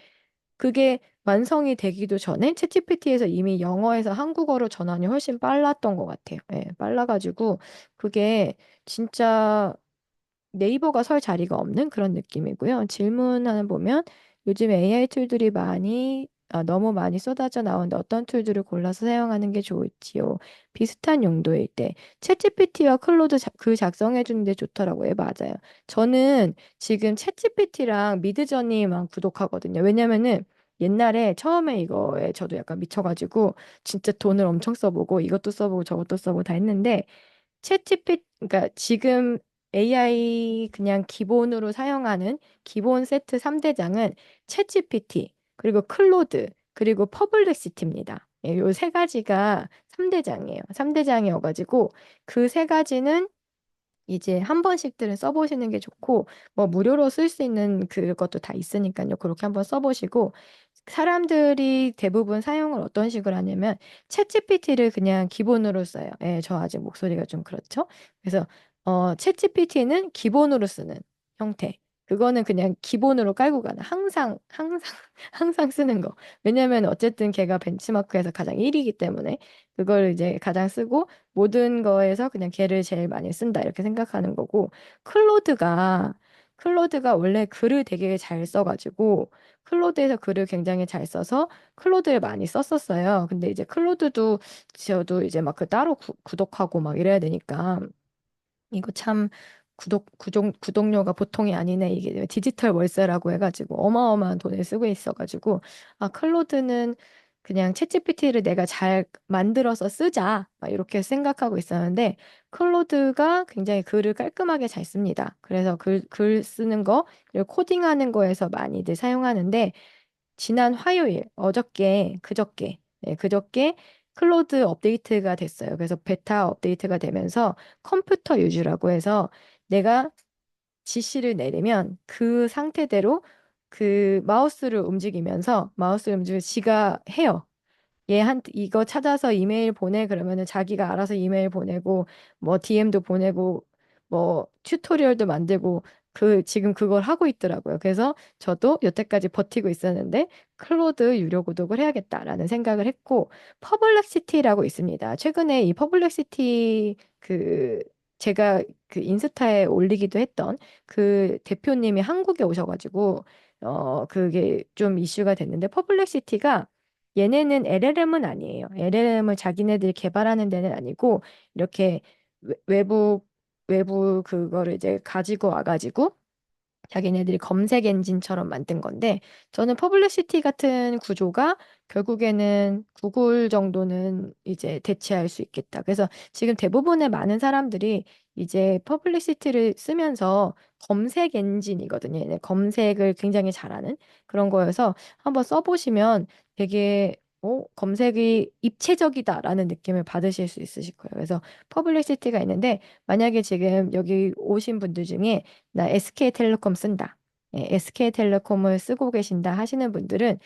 그게 완성이 되기도 전에 챗GPT에서 이미 영어에서 한국어로 전환이 훨씬 빨랐던 것 같아요. 예, 빨라가지고 그게 진짜 네이버가 설 자리가 없는 그런 느낌이고요. 질문 하나 보면 요즘 AI 툴들이 너무 많이 쏟아져 나오는데 어떤 툴들을 골라서 사용하는 게 좋을지요? 비슷한 용도일 때. 챗GPT와 클로드 글 작성해 주는데 좋더라고요. 예, 맞아요. 저는 지금 챗GPT랑 미드저니만 구독하거든요. 왜냐면은 옛날에 처음에 이거에 저도 약간 미쳐가지고 진짜 돈을 엄청 써보고 이것도 써보고 저것도 써보고 다 했는데 그러니까 지금 AI 그냥 기본으로 사용하는 기본 세트 3대장은 챗GPT, 그리고 클로드, 그리고 퍼블릭시티입니다. 예, 요 세 가지가 3대장이에요. 3대장이어가지고 그 세 가지는 이제 한 번씩들은 써보시는 게 좋고, 뭐 무료로 쓸 수 있는 그것도 다 있으니까요. 그렇게 한번 써보시고, 사람들이 대부분 사용을 어떤 식으로 하냐면, 챗GPT를 그냥 기본으로 써요. 예, 저 아직 목소리가 좀 그렇죠? 그래서, 챗GPT는 기본으로 쓰는 형태. 그거는 그냥 기본으로 깔고 가는, 항상 쓰는 거. 왜냐면 어쨌든 걔가 벤치마크에서 가장 1위이기 때문에, 그걸 이제 가장 쓰고, 모든 거에서 그냥 걔를 제일 많이 쓴다 이렇게 생각하는 거고 클로드가 원래 글을 되게 잘 써가지고 클로드에서 글을 굉장히 잘 써서 클로드를 많이 썼었어요. 근데 이제 클로드도 저도 이제 막 그 따로 구독하고 막 이래야 되니까 이거 참 구독료가 보통이 아니네. 이게 디지털 월세라고 해가지고 어마어마한 돈을 쓰고 있어가지고, 아, 클로드는 그냥 챗GPT를 내가 잘 만들어서 쓰자. 막 이렇게 생각하고 있었는데, 클로드가 굉장히 글을 깔끔하게 잘 씁니다. 그래서 글 쓰는 거, 그리고 코딩하는 거에서 많이들 사용하는데, 지난 화요일, 그저께 클로드 업데이트가 됐어요. 그래서 베타 업데이트가 되면서 컴퓨터 유주라고 해서 내가 지시를 내리면 그 상태대로 그 마우스를 움직이면 지가 해요. 이거 찾아서 이메일 보내 그러면은 자기가 알아서 이메일 보내고 뭐 DM도 보내고 뭐 튜토리얼도 만들고 지금 그걸 하고 있더라고요. 그래서 저도 여태까지 버티고 있었는데 클로드 유료 구독을 해야겠다라는 생각을 했고 퍼블렉시티라고 있습니다. 최근에 이 퍼블렉시티 제가 그 인스타에 올리기도 했던 그 대표님이 한국에 오셔가지고 그게 좀 이슈가 됐는데 퍼블렉시티가 얘네는 LLM은 아니에요. LLM을 자기네들이 개발하는 데는 아니고 이렇게 외부 그거를 이제 가지고 와가지고 자기네들이 검색 엔진처럼 만든 건데 저는 퍼블리시티 같은 구조가 결국에는 구글 정도는 이제 대체할 수 있겠다. 그래서 지금 대부분의 많은 사람들이 이제 퍼블리시티를 쓰면서 검색 엔진이거든요. 얘네 검색을 굉장히 잘하는 그런 거여서 한번 써보시면 되게 검색이 입체적이다라는 느낌을 받으실 수 있으실 거예요. 그래서 퍼블리시티가 있는데 만약에 지금 여기 오신 분들 중에 나 SK텔레콤 쓴다. SK텔레콤을 쓰고 계신다 하시는 분들은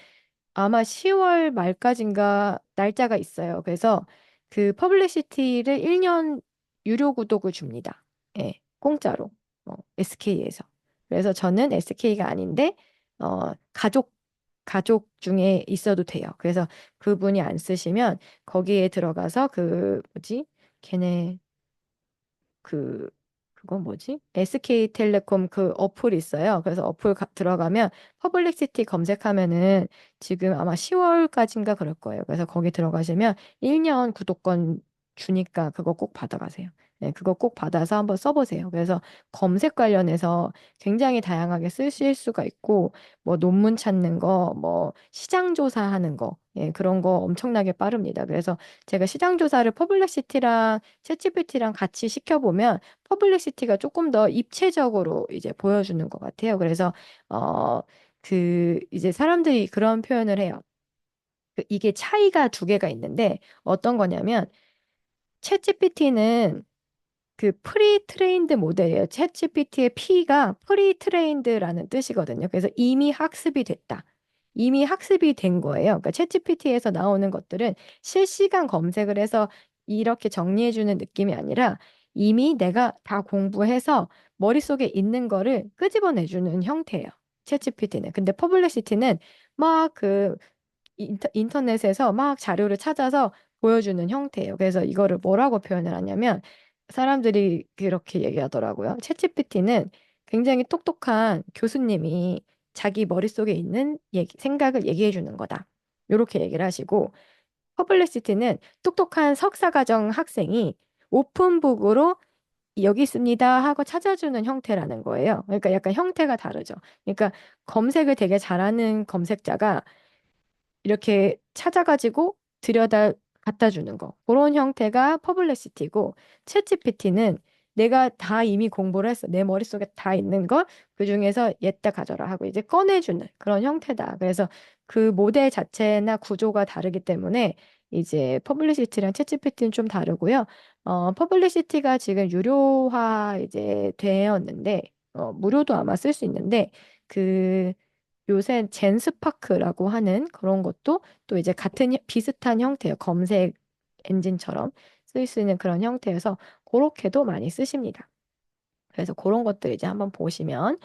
아마 10월 말까지인가 날짜가 있어요. 그래서 그 퍼블리시티를 1년 유료 구독을 줍니다. 예, 공짜로. SK에서. 그래서 저는 SK가 아닌데 가족 중에 있어도 돼요. 그래서 그분이 안 쓰시면 거기에 들어가서 그 뭐지? 걔네 그 그건 뭐지? SK텔레콤 그 어플 있어요. 그래서 들어가면 퍼블릭시티 검색하면은 지금 아마 10월까지인가 그럴 거예요. 그래서 거기 들어가시면 1년 구독권 주니까 그거 꼭 받아가세요. 네, 그거 꼭 받아서 한번 써보세요. 그래서 검색 관련해서 굉장히 다양하게 쓰실 수가 있고, 뭐 논문 찾는 거, 뭐 시장 조사하는 거, 예, 그런 거 엄청나게 빠릅니다. 그래서 제가 시장 조사를 퍼블릭시티랑 챗GPT랑 같이 시켜보면 퍼블리시티가 조금 더 입체적으로 이제 보여주는 것 같아요. 그래서 어, 이제 사람들이 그런 표현을 해요. 이게 차이가 두 개가 있는데 어떤 거냐면 챗GPT는 그 프리 트레인드 모델이에요. 챗GPT의 P가 프리 트레인드라는 뜻이거든요. 그래서 이미 학습이 됐다. 이미 학습이 된 거예요. 그러니까 챗GPT에서 나오는 것들은 실시간 검색을 해서 이렇게 정리해주는 느낌이 아니라 이미 내가 다 공부해서 머릿속에 있는 거를 끄집어내주는 형태예요. 챗GPT는. 근데 퍼블리시티는 막 그 인터넷에서 막 자료를 찾아서 보여주는 형태예요. 그래서 이거를 뭐라고 표현을 하냐면 사람들이 그렇게 얘기하더라고요. 챗GPT는 굉장히 똑똑한 교수님이 자기 머릿속에 있는 생각을 얘기해 주는 거다. 이렇게 얘기를 하시고 퍼블리시티는 똑똑한 석사과정 학생이 오픈북으로 여기 있습니다 하고 찾아주는 형태라는 거예요. 그러니까 약간 형태가 다르죠. 그러니까 검색을 되게 잘하는 검색자가 이렇게 찾아가지고 들여다 갖다 주는 거. 그런 형태가 퍼블리시티고 챗GPT는 내가 다 이미 공부를 했어. 내 머릿속에 다 있는 거 그중에서 얘다 가져라 하고 이제 꺼내주는 그런 형태다. 그래서 그 모델 자체나 구조가 다르기 때문에 이제 퍼블리시티랑 챗GPT는 좀 다르고요. 퍼블리시티가 지금 유료화 이제 되었는데 무료도 아마 쓸 수 있는데 그 요새 젠스파크라고 하는 그런 것도 또 이제 같은 비슷한 형태예요. 검색 엔진처럼 쓸 수 있는 그런 형태여서 그렇게도 많이 쓰십니다. 그래서 그런 것들 이제 한번 보시면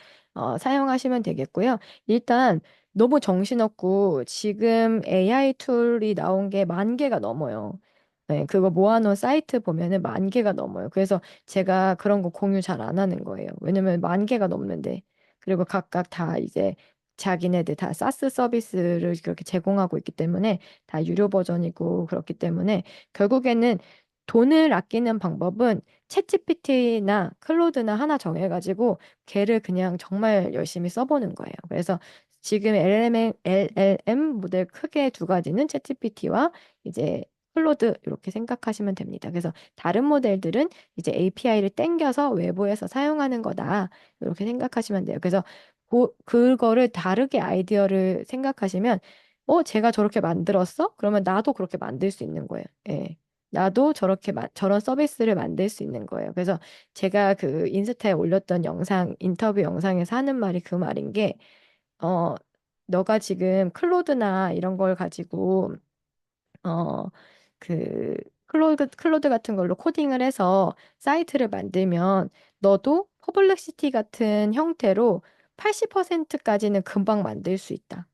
사용하시면 되겠고요. 일단 너무 정신없고 지금 AI 툴이 나온 게 10,000개가 넘어요. 네, 그거 모아놓은 사이트 보면은 10,000개가 넘어요. 그래서 제가 그런 거 공유 잘 안 하는 거예요. 왜냐면 10,000개가 넘는데. 그리고 각각 다 이제 자기네들 다 사스 서비스를 그렇게 제공하고 있기 때문에 다 유료 버전이고 그렇기 때문에 결국에는 돈을 아끼는 방법은 챗GPT나 클로드나 하나 정해가지고 걔를 그냥 정말 열심히 써보는 거예요. 그래서 지금 LLM 모델 크게 두 가지는 챗GPT와 이제 클로드 이렇게 생각하시면 됩니다. 그래서 다른 모델들은 이제 API를 땡겨서 외부에서 사용하는 거다. 이렇게 생각하시면 돼요. 그래서 그거를 다르게 아이디어를 생각하시면 제가 저렇게 만들었어? 그러면 나도 그렇게 만들 수 있는 거예요. 예. 나도 저렇게 저런 서비스를 만들 수 있는 거예요. 그래서 제가 그 인스타에 올렸던 인터뷰 영상에서 하는 말이 그 말인 게, 어, 너가 지금 클로드나 이런 걸 가지고, 어, 그, 클로드 같은 걸로 코딩을 해서 사이트를 만들면 너도 퍼블렉시티 같은 형태로 80%까지는 금방 만들 수 있다.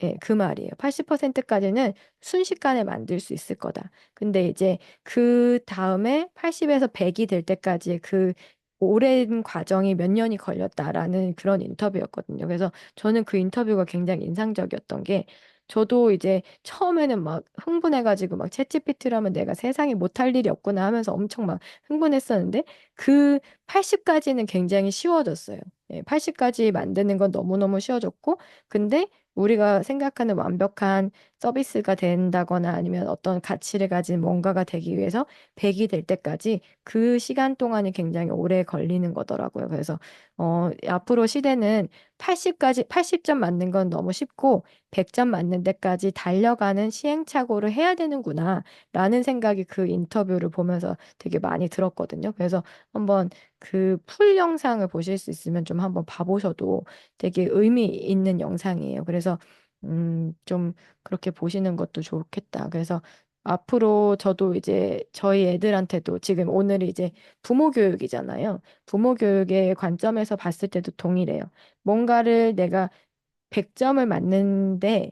예, 그 말이에요. 80%까지는 순식간에 만들 수 있을 거다. 근데 이제 그 다음에 80에서 100이 될 때까지 그 오랜 과정이 몇 년이 걸렸다라는 그런 인터뷰였거든요. 그래서 저는 그 인터뷰가 굉장히 인상적이었던 게 저도 이제 처음에는 막 흥분해가지고 막 챗GPT로 하면 내가 세상에 못할 일이 없구나 하면서 엄청 막 흥분했었는데 그 80까지는 굉장히 쉬워졌어요. 예, 80까지 만드는 건 너무너무 쉬워졌고 근데 우리가 생각하는 완벽한 서비스가 된다거나 아니면 어떤 가치를 가진 뭔가가 되기 위해서 100이 될 때까지 그 시간 동안이 굉장히 오래 걸리는 거더라고요. 그래서 앞으로 시대는 80점 맞는 건 너무 쉽고 100점 맞는 데까지 달려가는 시행착오를 해야 되는구나 라는 생각이 그 인터뷰를 보면서 되게 많이 들었거든요. 그래서 한번 그 풀 영상을 보실 수 있으면 좀 한번 봐보셔도 되게 의미 있는 영상이에요. 그래서 좀 그렇게 보시는 것도 좋겠다. 그래서 앞으로 저도 이제 저희 애들한테도 지금 오늘이 이제 부모 교육이잖아요. 부모 교육의 관점에서 봤을 때도 동일해요. 뭔가를 내가 100점을 맞는데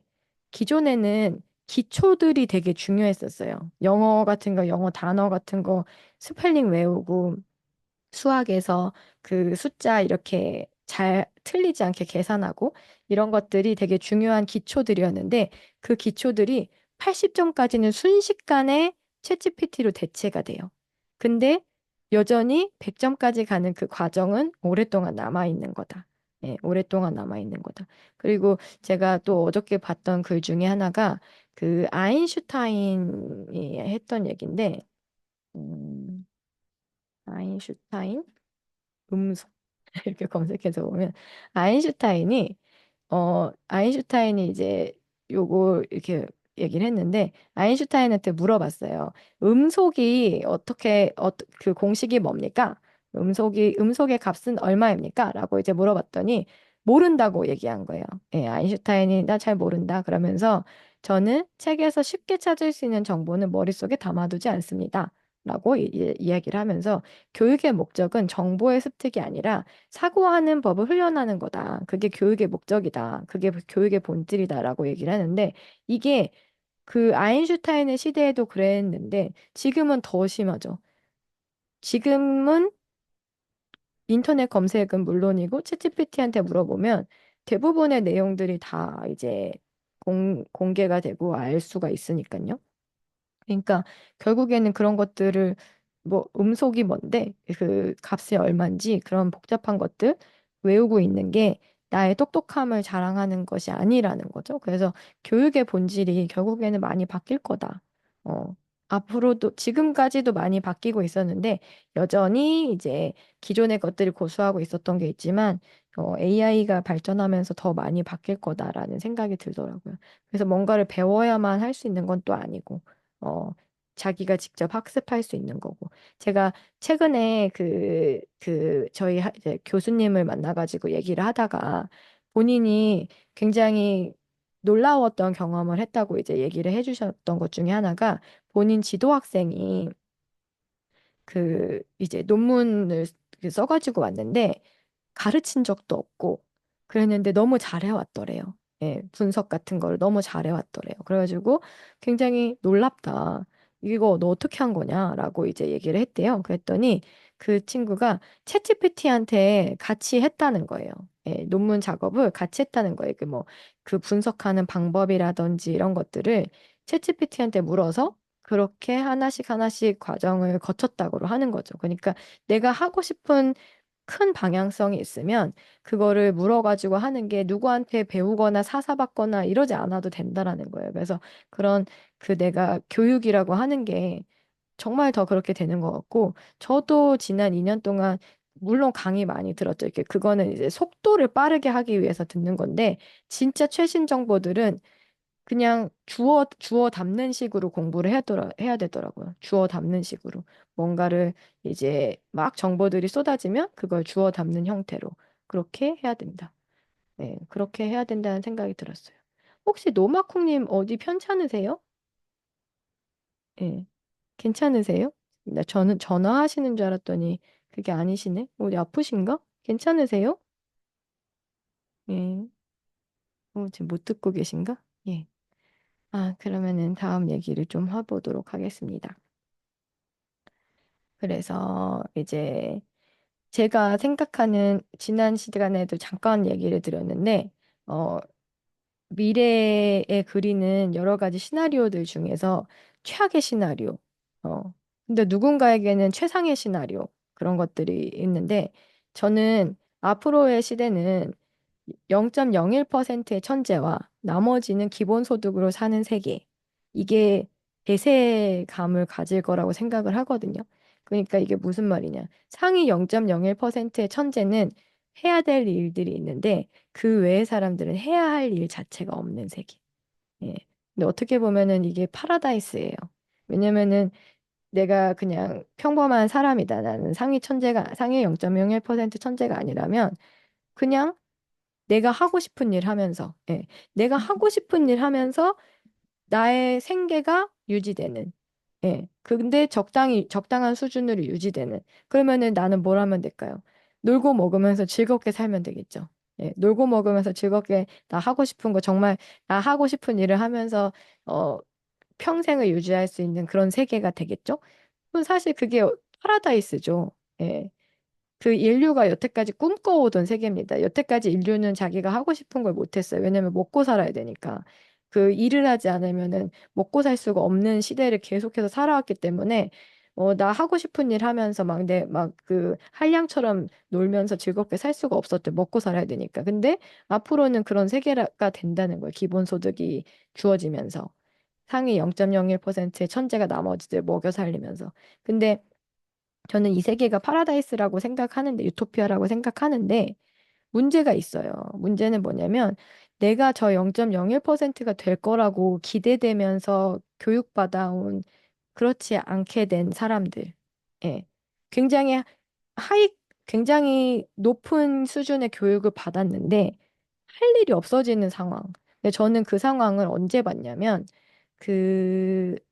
기존에는 기초들이 되게 중요했었어요. 영어 같은 거, 영어 단어 같은 거 스펠링 외우고 수학에서 그 숫자 이렇게 잘 틀리지 않게 계산하고 이런 것들이 되게 중요한 기초들이었는데 그 기초들이 80점까지는 순식간에 챗GPT로 대체가 돼요. 근데 여전히 100점까지 가는 그 과정은 오랫동안 남아 있는 거다. 예, 오랫동안 남아 있는 거다. 그리고 제가 또 어저께 봤던 글 중에 하나가 그 아인슈타인이 했던 얘기인데, 음, 아인슈타인? 음성 이렇게 검색해서 보면 아인슈타인이 아인슈타인이 이제 요거 이렇게 얘기를 했는데 아인슈타인한테 물어봤어요. 음속이 그 공식이 뭡니까? 음속의 값은 얼마입니까? 라고 이제 물어봤더니 모른다고 얘기한 거예요. 예, 아인슈타인이 나 잘 모른다 그러면서 저는 책에서 쉽게 찾을 수 있는 정보는 머릿속에 담아두지 않습니다. 라고 이야기를 하면서 교육의 목적은 정보의 습득이 아니라 사고하는 법을 훈련하는 거다. 그게 교육의 목적이다. 그게 교육의 본질이다라고 얘기를 하는데 이게 그 아인슈타인의 시대에도 그랬는데 지금은 더 심하죠. 지금은 인터넷 검색은 물론이고 챗GPT한테 물어보면 대부분의 내용들이 다 이제 공개가 되고 알 수가 있으니까요. 그러니까 결국에는 그런 것들을 뭐 음속이 뭔데 그 값이 얼마인지 그런 복잡한 것들 외우고 있는 게 나의 똑똑함을 자랑하는 것이 아니라는 거죠. 그래서 교육의 본질이 결국에는 많이 바뀔 거다. 어, 앞으로도 지금까지도 많이 바뀌고 있었는데 여전히 이제 기존의 것들이 고수하고 있었던 게 있지만 AI가 발전하면서 더 많이 바뀔 거다라는 생각이 들더라고요. 그래서 뭔가를 배워야만 할 수 있는 건 또 아니고. 어, 자기가 직접 학습할 수 있는 거고. 제가 최근에 이제 교수님을 만나가지고 얘기를 하다가 본인이 굉장히 놀라웠던 경험을 했다고 이제 얘기를 해주셨던 것 중에 하나가 본인 지도 학생이 이제 논문을 써가지고 왔는데 가르친 적도 없고 그랬는데 너무 잘해왔더래요. 예, 분석 같은 걸 너무 잘해왔더래요. 그래가지고 굉장히 놀랍다. 이거 너 어떻게 한 거냐라고 이제 얘기를 했대요. 그랬더니 그 친구가 챗GPT한테 같이 했다는 거예요. 예, 논문 작업을 같이 했다는 거예요. 그 분석하는 방법이라든지 이런 것들을 챗GPT한테 물어서 그렇게 하나씩 하나씩 과정을 거쳤다고 하는 거죠. 그러니까 내가 하고 싶은 큰 방향성이 있으면 그거를 물어가지고 하는 게 누구한테 배우거나 사사받거나 이러지 않아도 된다라는 거예요. 그래서 그런 내가 교육이라고 하는 게 정말 더 그렇게 되는 것 같고 저도 지난 2년 동안 물론 강의 많이 들었죠. 이렇게 그거는 이제 속도를 빠르게 하기 위해서 듣는 건데 진짜 최신 정보들은 그냥 주워 담는 식으로 공부를 해야 되더라고요. 주워 담는 식으로. 뭔가를 이제 막 정보들이 쏟아지면 그걸 주워 담는 형태로. 그렇게 해야 된다. 네, 그렇게 해야 된다는 생각이 들었어요. 혹시 노마콩님 어디 편찮으세요? 예, 괜찮으세요? 저는 전화하시는 줄 알았더니 그게 아니시네. 어디 아프신가? 괜찮으세요? 예, 지금 못 듣고 계신가? 예. 아, 그러면은 다음 얘기를 좀 해보도록 하겠습니다. 그래서 이제 제가 생각하는 지난 시간에도 잠깐 얘기를 드렸는데, 어, 미래에 그리는 여러 가지 시나리오들 중에서 최악의 시나리오, 근데 누군가에게는 최상의 시나리오, 그런 것들이 있는데, 저는 앞으로의 시대는 0.01%의 천재와 나머지는 기본소득으로 사는 세계. 이게 대세감을 가질 거라고 생각을 하거든요. 그러니까 이게 무슨 말이냐. 상위 0.01%의 천재는 해야 될 일들이 있는데 그 외의 사람들은 해야 할 일 자체가 없는 세계. 예. 근데 어떻게 보면은 이게 파라다이스예요. 왜냐면은 내가 그냥 평범한 사람이다. 나는 상위 0.01% 천재가 아니라면 그냥 내가 하고 싶은 일 하면서, 예. 내가 하고 싶은 일 하면서 나의 생계가 유지되는, 예. 근데 적당한 수준으로 유지되는. 그러면은 나는 뭘 하면 될까요? 놀고 먹으면서 즐겁게 살면 되겠죠. 예. 놀고 먹으면서 즐겁게 나 하고 싶은 거 정말 나 하고 싶은 일을 하면서, 어, 평생을 유지할 수 있는 그런 세계가 되겠죠? 그럼 사실 그게 파라다이스죠. 예. 그 인류가 여태까지 꿈꿔오던 세계입니다. 여태까지 인류는 자기가 하고 싶은 걸 못했어요. 왜냐면 먹고 살아야 되니까. 그 일을 하지 않으면은 먹고 살 수가 없는 시대를 계속해서 살아왔기 때문에 나 하고 싶은 일 하면서 막 그 한량처럼 놀면서 즐겁게 살 수가 없었대. 먹고 살아야 되니까. 근데 앞으로는 그런 세계가 된다는 거예요. 기본소득이 주어지면서. 상위 0.01%의 천재가 나머지들 먹여 살리면서. 근데 저는 이 세계가 파라다이스라고 생각하는데, 유토피아라고 생각하는데, 문제가 있어요. 문제는 뭐냐면, 내가 저 0.01%가 될 거라고 기대되면서 교육받아온 그렇지 않게 된 사람들. 예. 굉장히 하이, 굉장히 높은 수준의 교육을 받았는데 할 일이 없어지는 상황. 근데 저는 그 상황을 언제 봤냐면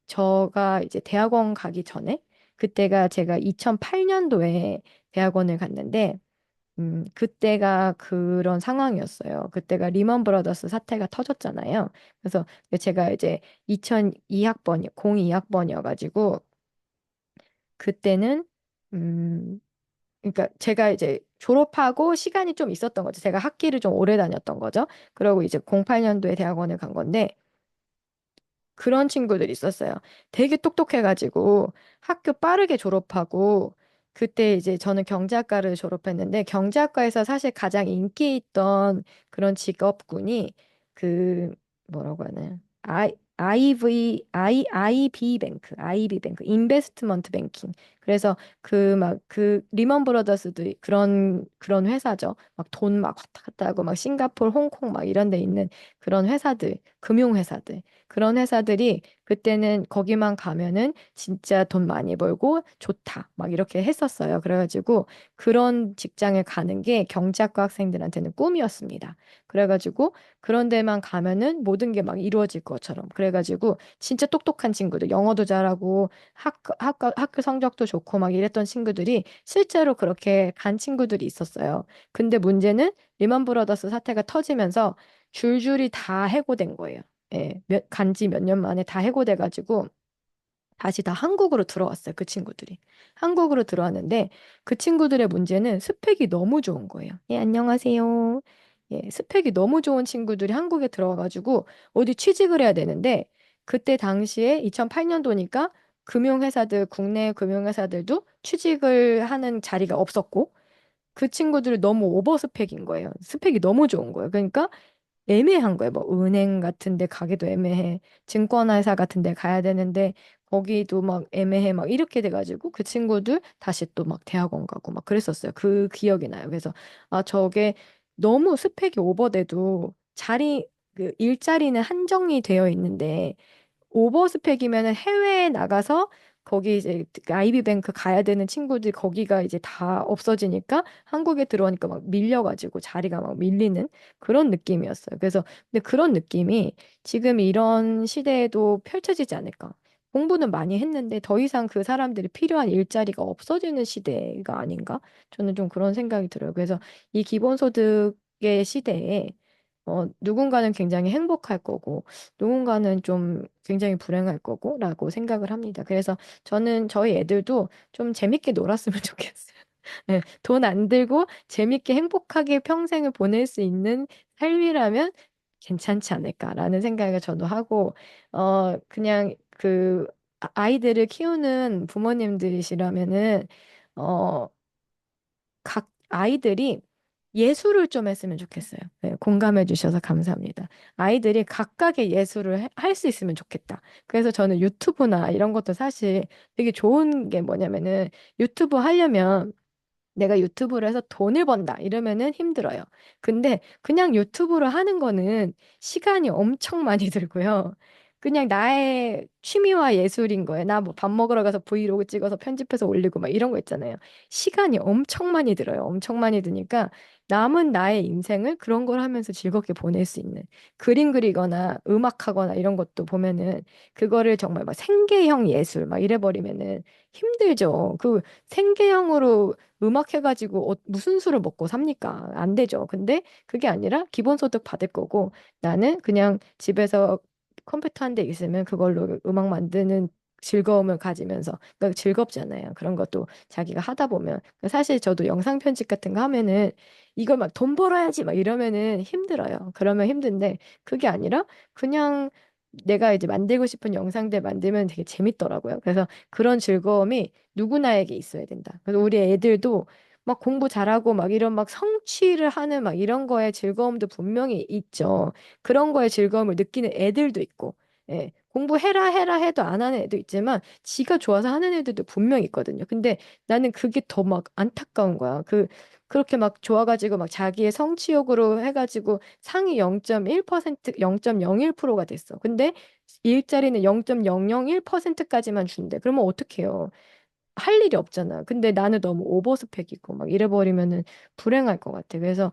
저가 이제 대학원 가기 전에 그때가 제가 2008년도에 대학원을 갔는데 그때가 그런 상황이었어요. 그때가 리먼 브라더스 사태가 터졌잖아요. 그래서 제가 이제 2002학번, 02학번이어가지고 그때는 그러니까 제가 이제 졸업하고 시간이 좀 있었던 거죠. 제가 학기를 좀 오래 다녔던 거죠. 그러고 이제 08년도에 대학원을 간 건데 그런 친구들이 있었어요. 되게 똑똑해가지고 학교 빠르게 졸업하고 그때 이제 저는 경제학과를 졸업했는데 경제학과에서 사실 가장 인기 있던 그런 직업군이 그 뭐라고 하나요? IB 뱅크, IB 뱅크, 인베스트먼트 뱅킹. 그래서 그 리먼 브라더스도 그런 회사죠. 막 돈 막 왔다 갔다 하고 막 싱가포르, 홍콩 막 이런 데 있는 그런 회사들, 금융 회사들. 그런 회사들이 그때는 거기만 가면은 진짜 돈 많이 벌고 좋다. 막 이렇게 했었어요. 그래가지고 그런 직장에 가는 게 경제학과 학생들한테는 꿈이었습니다. 그래가지고 그런 데만 가면은 모든 게 막 이루어질 것처럼. 그래가지고 진짜 똑똑한 친구들, 영어도 잘하고 학교 성적도 좋고 막 이랬던 친구들이 실제로 그렇게 간 친구들이 있었어요. 근데 문제는 리먼 브라더스 사태가 터지면서 줄줄이 다 해고된 거예요. 예, 간지 몇 년 만에 다 해고돼가지고 다시 다 한국으로 들어왔어요. 그 친구들이. 한국으로 들어왔는데 그 친구들의 문제는 스펙이 너무 좋은 거예요. 예, 안녕하세요. 예, 스펙이 너무 좋은 친구들이 한국에 들어와가지고 어디 취직을 해야 되는데 그때 당시에 2008년도니까 금융회사들, 국내 금융회사들도 취직을 하는 자리가 없었고 그 친구들이 너무 오버 스펙인 거예요. 스펙이 너무 좋은 거예요. 그러니까 애매한 거예요. 뭐 은행 같은 데 가기도 애매해. 증권회사 같은 데 가야 되는데 거기도 막 애매해. 막 이렇게 돼가지고 그 친구들 다시 또 막 대학원 가고 막 그랬었어요. 그 기억이 나요. 그래서 아 저게 너무 스펙이 오버돼도 그 일자리는 한정이 되어 있는데 오버스펙이면은 해외에 나가서 거기 이제 그 아이비뱅크 가야 되는 친구들 거기가 이제 다 없어지니까 한국에 들어오니까 막 밀려가지고 자리가 막 밀리는 그런 느낌이었어요. 그래서 근데 그런 느낌이 지금 이런 시대에도 펼쳐지지 않을까. 공부는 많이 했는데 더 이상 그 사람들이 필요한 일자리가 없어지는 시대가 아닌가? 저는 좀 그런 생각이 들어요. 그래서 이 기본소득의 시대에 누군가는 굉장히 행복할 거고 누군가는 좀 굉장히 불행할 거고라고 생각을 합니다. 그래서 저는 저희 애들도 좀 재밌게 놀았으면 좋겠어요. 네, 돈 안 들고 재밌게 행복하게 평생을 보낼 수 있는 삶이라면 괜찮지 않을까라는 생각을 저도 하고, 그냥 아이들을 키우는 부모님들이시라면은, 어, 각 아이들이 예술을 좀 했으면 좋겠어요. 네, 공감해 주셔서 감사합니다. 아이들이 각각의 예술을 할 수 있으면 좋겠다. 그래서 저는 유튜브나 이런 것도 사실 되게 좋은 게 뭐냐면은 유튜브 하려면 내가 유튜브를 해서 돈을 번다 이러면은 힘들어요. 근데 그냥 유튜브를 하는 거는 시간이 엄청 많이 들고요. 그냥 나의 취미와 예술인 거예요. 나 뭐 밥 먹으러 가서 브이로그 찍어서 편집해서 올리고 막 이런 거 있잖아요. 시간이 엄청 많이 들어요. 엄청 많이 드니까 남은 나의 인생을 그런 걸 하면서 즐겁게 보낼 수 있는 그림 그리거나 음악하거나 이런 것도 보면은 그거를 정말 막 생계형 예술 막 이래버리면은 힘들죠. 그 생계형으로 음악 해가지고 무슨 수를 먹고 삽니까? 안 되죠. 근데 그게 아니라 기본소득 받을 거고 나는 그냥 집에서 컴퓨터 한 대 있으면 그걸로 음악 만드는 즐거움을 가지면서 그러니까 즐겁잖아요. 그런 것도 자기가 하다 보면 사실 저도 영상 편집 같은 거 하면은 이걸 막 돈 벌어야지 막 이러면은 힘들어요. 그러면 힘든데 그게 아니라 그냥 내가 이제 만들고 싶은 영상들 만들면 되게 재밌더라고요. 그래서 그런 즐거움이 누구나에게 있어야 된다. 그래서 우리 애들도 막 공부 잘하고 막 이런 막 성취를 하는 막 이런 거에 즐거움도 분명히 있죠. 그런 거에 즐거움을 느끼는 애들도 있고, 예. 공부해라 해라 해도 안 하는 애도 있지만 지가 좋아서 하는 애들도 분명히 있거든요. 근데 나는 그게 더 막 안타까운 거야. 그렇게 막 좋아가지고 막 자기의 성취욕으로 해가지고 상위 0.1%, 0.01%가 됐어. 근데 일자리는 0.001%까지만 준대. 그러면 어떡해요? 할 일이 없잖아. 근데 나는 너무 오버스펙이고 막 이래버리면은 불행할 것 같아. 그래서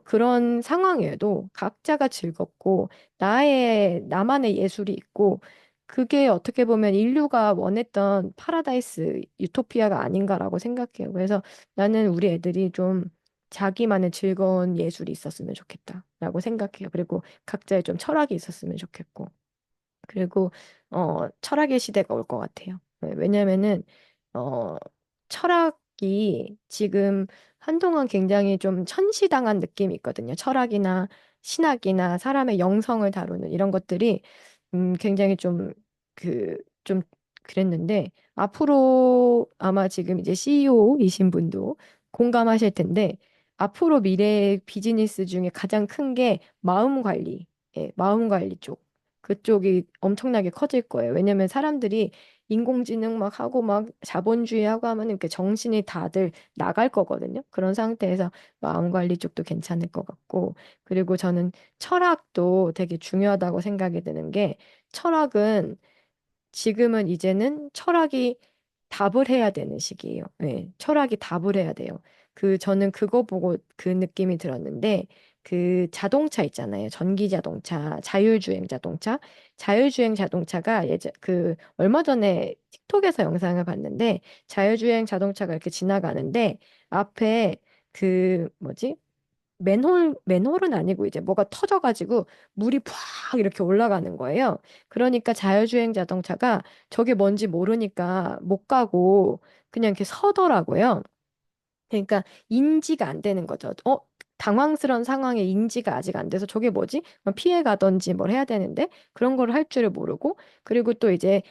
그런 상황에도 각자가 즐겁고 나만의 예술이 있고 그게 어떻게 보면 인류가 원했던 파라다이스 유토피아가 아닌가라고 생각해요. 그래서 나는 우리 애들이 좀 자기만의 즐거운 예술이 있었으면 좋겠다라고 생각해요. 그리고 각자의 좀 철학이 있었으면 좋겠고. 그리고 철학의 시대가 올 것 같아요. 네, 왜냐면은 어 철학이 지금 한동안 굉장히 좀 천시당한 느낌이 있거든요. 철학이나 신학이나 사람의 영성을 다루는 이런 것들이 굉장히 좀 그랬는데 앞으로 아마 지금 이제 CEO이신 분도 공감하실 텐데 앞으로 미래의 비즈니스 중에 가장 큰 게 마음 관리, 마음 관리 쪽. 그쪽이 엄청나게 커질 거예요. 왜냐면 사람들이 인공지능 막 하고 막 자본주의 하고 하면 이렇게 정신이 다들 나갈 거거든요. 그런 상태에서 마음 관리 쪽도 괜찮을 것 같고, 그리고 저는 철학도 되게 중요하다고 생각이 드는 게 철학은 지금은 이제는 철학이 답을 해야 되는 시기예요. 네, 철학이 답을 해야 돼요. 저는 그거 보고 그 느낌이 들었는데, 그 자동차 있잖아요. 전기 자동차, 자율주행 자동차. 자율주행 자동차가 얼마 전에 틱톡에서 영상을 봤는데, 자율주행 자동차가 이렇게 지나가는데, 앞에 뭐지? 맨홀은 아니고 이제 뭐가 터져가지고 물이 팍 이렇게 올라가는 거예요. 그러니까 자율주행 자동차가 저게 뭔지 모르니까 못 가고 그냥 이렇게 서더라고요. 그러니까 인지가 안 되는 거죠. 당황스러운 상황에 인지가 아직 안 돼서 저게 뭐지? 피해 가던지 뭘 해야 되는데 그런 걸 할 줄을 모르고 그리고 또 이제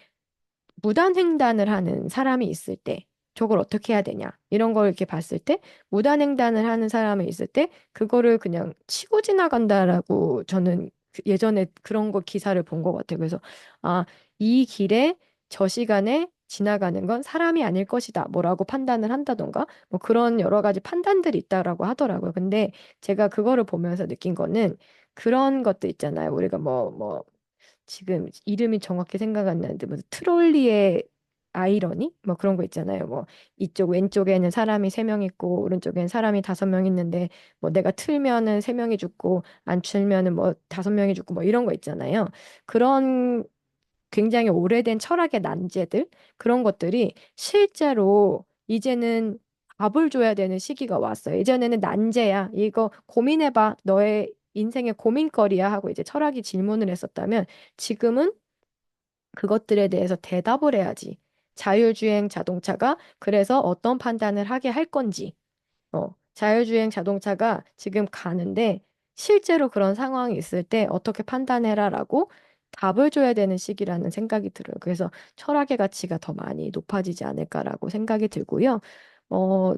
무단횡단을 하는 사람이 있을 때 저걸 어떻게 해야 되냐 이런 걸 이렇게 봤을 때 무단횡단을 하는 사람이 있을 때 그거를 그냥 치고 지나간다라고 저는 예전에 그런 거 기사를 본 것 같아요. 그래서 아, 이 길에 저 시간에 지나가는 건 사람이 아닐 것이다. 뭐라고 판단을 한다던가 뭐 그런 여러 가지 판단들이 있다라고 하더라고요. 근데 제가 그거를 보면서 느낀 거는 그런 것도 있잖아요. 우리가 지금 이름이 정확히 생각 안 나는데 뭐 트롤리의 아이러니 뭐 그런 거 있잖아요. 뭐 이쪽 왼쪽에는 사람이 세 명 있고 오른쪽에는 사람이 다섯 명 있는데 뭐 내가 틀면은 세 명이 죽고 안 틀면은 뭐 다섯 명이 죽고 뭐 이런 거 있잖아요. 그런 굉장히 오래된 철학의 난제들 그런 것들이 실제로 이제는 답을 줘야 되는 시기가 왔어요. 예전에는 난제야. 이거 고민해봐. 너의 인생의 고민거리야 하고 이제 철학이 질문을 했었다면 지금은 그것들에 대해서 대답을 해야지. 자율주행 자동차가 그래서 어떤 판단을 하게 할 건지. 자율주행 자동차가 지금 가는데 실제로 그런 상황이 있을 때 어떻게 판단해라라고 답을 줘야 되는 시기라는 생각이 들어요. 그래서 철학의 가치가 더 많이 높아지지 않을까라고 생각이 들고요.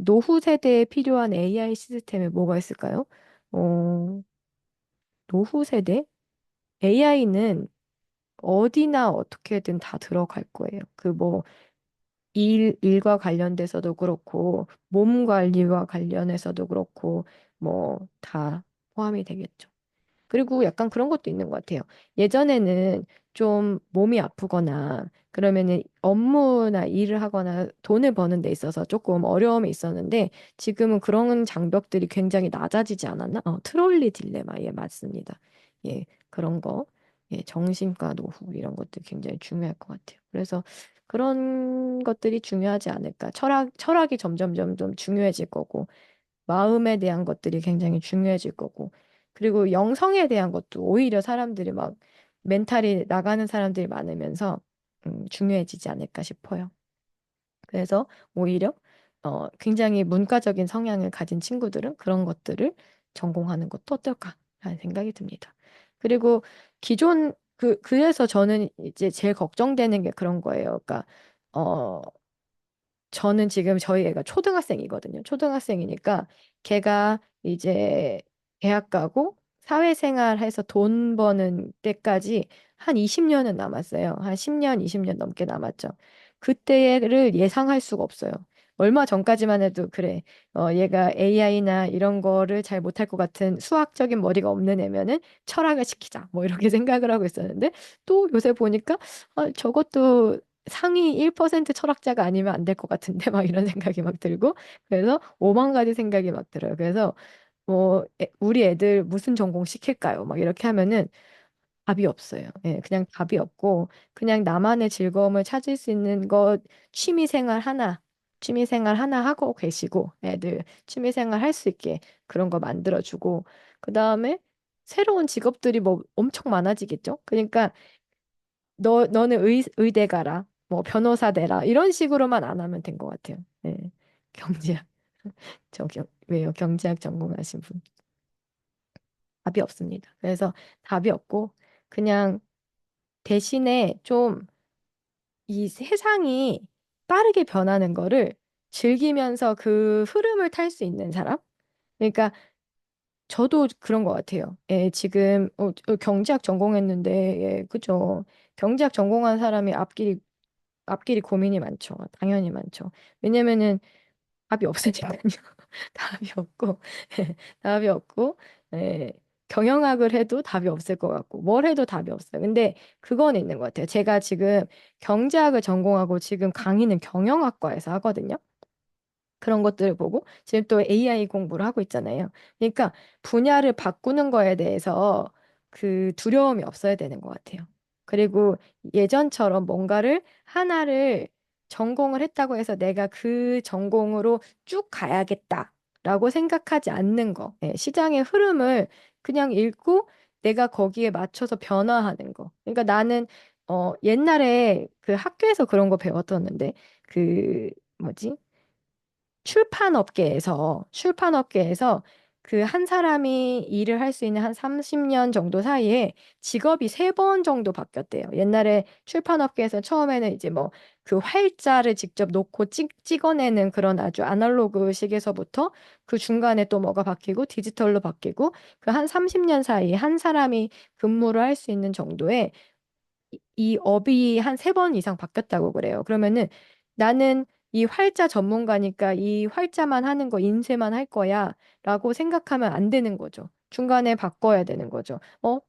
노후 세대에 필요한 AI 시스템에 뭐가 있을까요? 어, 노후 세대? AI는 어디나 어떻게든 다 들어갈 거예요. 일과 관련돼서도 그렇고, 몸 관리와 관련해서도 그렇고, 뭐, 다 포함이 되겠죠. 그리고 약간 그런 것도 있는 것 같아요. 예전에는 좀 몸이 아프거나, 그러면은 업무나 일을 하거나 돈을 버는 데 있어서 조금 어려움이 있었는데, 지금은 그런 장벽들이 굉장히 낮아지지 않았나? 트롤리 딜레마, 예, 맞습니다. 예, 그런 거. 예, 정신과 노후 이런 것들 굉장히 중요할 것 같아요. 그래서 그런 것들이 중요하지 않을까. 철학이 점점 중요해질 거고, 마음에 대한 것들이 굉장히 중요해질 거고, 그리고 영성에 대한 것도 오히려 사람들이 막 멘탈이 나가는 사람들이 많으면서 중요해지지 않을까 싶어요. 그래서 오히려 굉장히 문과적인 성향을 가진 친구들은 그런 것들을 전공하는 것도 어떨까라는 생각이 듭니다. 그리고 그래서 저는 이제 제일 걱정되는 게 그런 거예요. 그러니까 어, 저는 지금 저희 애가 초등학생이거든요. 초등학생이니까 걔가 이제 대학 가고 사회생활 해서 돈 버는 때까지 한 20년은 남았어요. 한 10년, 20년 넘게 남았죠. 그때를 예상할 수가 없어요. 얼마 전까지만 해도 그래. 얘가 AI나 이런 거를 잘 못할 것 같은 수학적인 머리가 없는 애면은 철학을 시키자. 뭐 이렇게 생각을 하고 있었는데 또 요새 보니까 저것도 상위 1% 철학자가 아니면 안 될 것 같은데 막 이런 생각이 막 들고 그래서 오만 가지 생각이 막 들어요. 그래서 뭐 우리 애들 무슨 전공 시킬까요? 막 이렇게 하면은 답이 없어요. 예, 그냥 답이 없고 그냥 나만의 즐거움을 찾을 수 있는 것 취미 생활 하나 하고 계시고 애들 취미 생활 할 수 있게 그런 거 만들어주고 그다음에 새로운 직업들이 뭐 엄청 많아지겠죠. 그러니까 너는 의대 가라. 뭐 변호사 되라. 이런 식으로만 안 하면 된 것 같아요. 예. 경제학 왜요? 경제학 전공하신 분 답이 없습니다. 그래서 답이 없고 그냥 대신에 좀 이 세상이 빠르게 변하는 거를 즐기면서 그 흐름을 탈 수 있는 사람? 그러니까 저도 그런 것 같아요. 예, 지금 경제학 전공했는데, 예, 그죠. 경제학 전공한 사람이 앞길이 고민이 많죠. 당연히 많죠. 왜냐면은 답이 없으니까요. 답이 없고, 답이 없고, 예, 경영학을 해도 답이 없을 것 같고, 뭘 해도 답이 없어요. 근데 그건 있는 것 같아요. 제가 지금 경제학을 전공하고 지금 강의는 경영학과에서 하거든요. 그런 것들을 보고 지금 또 AI 공부를 하고 있잖아요. 그러니까 분야를 바꾸는 거에 대해서 그 두려움이 없어야 되는 것 같아요. 그리고 예전처럼 뭔가를 하나를 전공을 했다고 해서 내가 그 전공으로 쭉 가야겠다라고 생각하지 않는 거. 예, 시장의 흐름을 그냥 읽고 내가 거기에 맞춰서 변화하는 거. 그러니까 나는 옛날에 그 학교에서 그런 거 배웠었는데 그 뭐지? 출판업계에서 그 한 사람이 일을 할 수 있는 한 30년 정도 사이에 직업이 세 번 정도 바뀌었대요. 옛날에 출판업계에서 처음에는 이제 뭐 그 활자를 직접 놓고 찍어내는 그런 아주 아날로그식에서부터 그 중간에 또 뭐가 바뀌고 디지털로 바뀌고 그 한 30년 사이에 한 사람이 근무를 할 수 있는 정도의 이 업이 한 세 번 이상 바뀌었다고 그래요. 그러면은 나는 이 활자 전문가니까 이 활자만 하는 거, 인쇄만 할 거야 라고 생각하면 안 되는 거죠. 중간에 바꿔야 되는 거죠.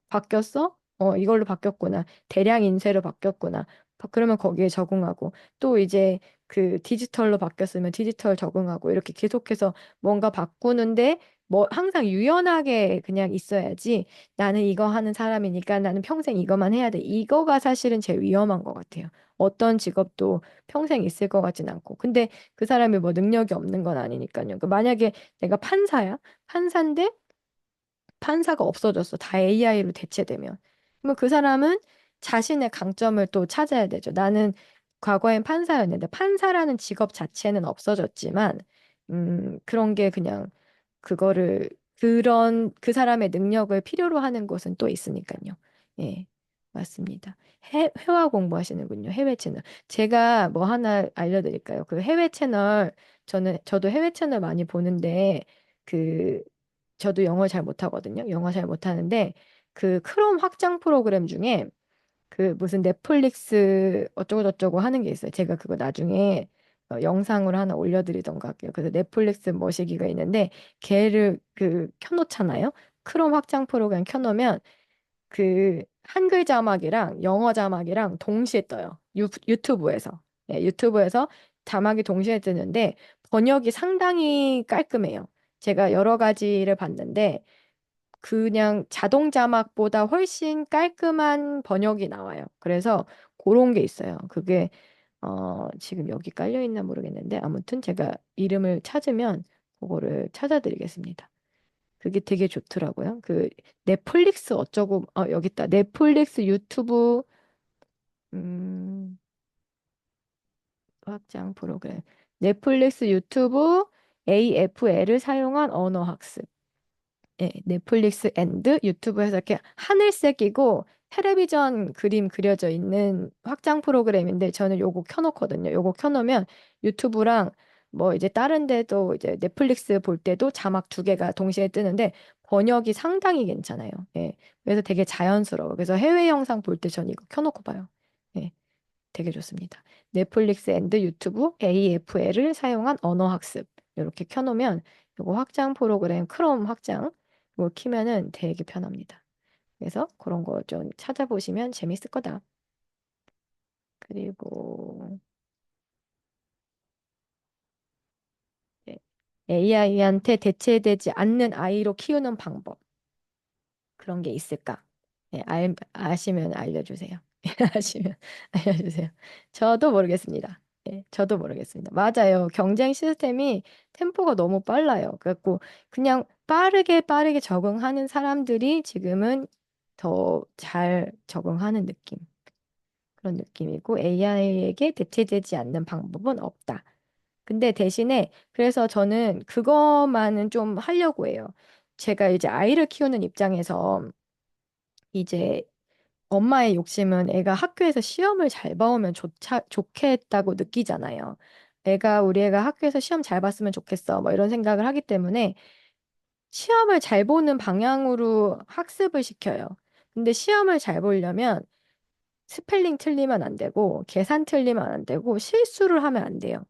바뀌었어? 이걸로 바뀌었구나. 대량 인쇄로 바뀌었구나. 그러면 거기에 적응하고 또 이제 그 디지털로 바뀌었으면 디지털 적응하고 이렇게 계속해서 뭔가 바꾸는데 뭐 항상 유연하게 그냥 있어야지 나는 이거 하는 사람이니까 나는 평생 이거만 해야 돼. 이거가 사실은 제일 위험한 것 같아요. 어떤 직업도 평생 있을 것 같진 않고. 근데 그 사람이 뭐 능력이 없는 건 아니니까요. 그 만약에 내가 판사야? 판사인데 판사가 없어졌어. 다 AI로 대체되면. 그러면 그 사람은 자신의 강점을 또 찾아야 되죠. 나는 과거엔 판사였는데 판사라는 직업 자체는 없어졌지만 그런 게 그냥 그거를 그런 그 사람의 능력을 필요로 하는 곳은 또 있으니까요. 예, 맞습니다. 회화 공부하시는군요. 해외 채널. 제가 뭐 하나 알려드릴까요? 그 해외 채널 저도 해외 채널 많이 보는데 그 저도 영어 잘 못하거든요. 영어 잘 못하는데 그 크롬 확장 프로그램 중에 그 무슨 넷플릭스 어쩌고저쩌고 하는 게 있어요. 제가 그거 나중에 영상으로 하나 올려드리던가 할게요. 그래서 넷플릭스 머시기가 있는데 걔를 그 켜놓잖아요. 크롬 확장 프로그램 켜놓으면 그 한글 자막이랑 영어 자막이랑 동시에 떠요. 유튜브에서. 네, 유튜브에서 자막이 동시에 뜨는데 번역이 상당히 깔끔해요. 제가 여러 가지를 봤는데 그냥 자동 자막보다 훨씬 깔끔한 번역이 나와요. 그래서 그런 게 있어요. 그게 지금 여기 깔려 있나 모르겠는데 아무튼 제가 이름을 찾으면 그거를 찾아드리겠습니다. 그게 되게 좋더라고요. 그 넷플릭스 어쩌고 여기 있다. 넷플릭스 유튜브 음, 확장 프로그램. 넷플릭스 유튜브 AFL을 사용한 언어 학습. 예, 넷플릭스 앤드 유튜브에서 이렇게 하늘색이고 텔레비전 그림 그려져 있는 확장 프로그램인데 저는 요거 켜놓거든요. 요거 켜놓으면 유튜브랑 뭐 이제 다른 데도 이제 넷플릭스 볼 때도 자막 두 개가 동시에 뜨는데 번역이 상당히 괜찮아요. 예. 그래서 되게 자연스러워. 그래서 해외 영상 볼 때 저는 이거 켜놓고 봐요. 예. 되게 좋습니다. 넷플릭스 앤드 유튜브 AFL을 사용한 언어 학습. 이렇게 켜놓으면 이거 확장 프로그램 크롬 확장 이거 키면은 되게 편합니다. 그래서 그런 거 좀 찾아보시면 재밌을 거다. 그리고 AI한테 대체되지 않는 아이로 키우는 방법. 그런 게 있을까? 네, 아시면 알려주세요. 아시면 알려주세요. 저도 모르겠습니다. 예, 저도 모르겠습니다. 맞아요. 경쟁 시스템이 템포가 너무 빨라요. 그래갖고 그냥 빠르게 빠르게 적응하는 사람들이 지금은 더 잘 적응하는 느낌. 그런 느낌이고 AI에게 대체되지 않는 방법은 없다. 근데 대신에 그래서 저는 그것만은 좀 하려고 해요. 제가 이제 아이를 키우는 입장에서 이제 엄마의 욕심은 애가 학교에서 시험을 잘 봐오면 좋겠다고 느끼잖아요. 우리 애가 학교에서 시험 잘 봤으면 좋겠어. 뭐 이런 생각을 하기 때문에 시험을 잘 보는 방향으로 학습을 시켜요. 근데 시험을 잘 보려면 스펠링 틀리면 안 되고, 계산 틀리면 안 되고, 실수를 하면 안 돼요.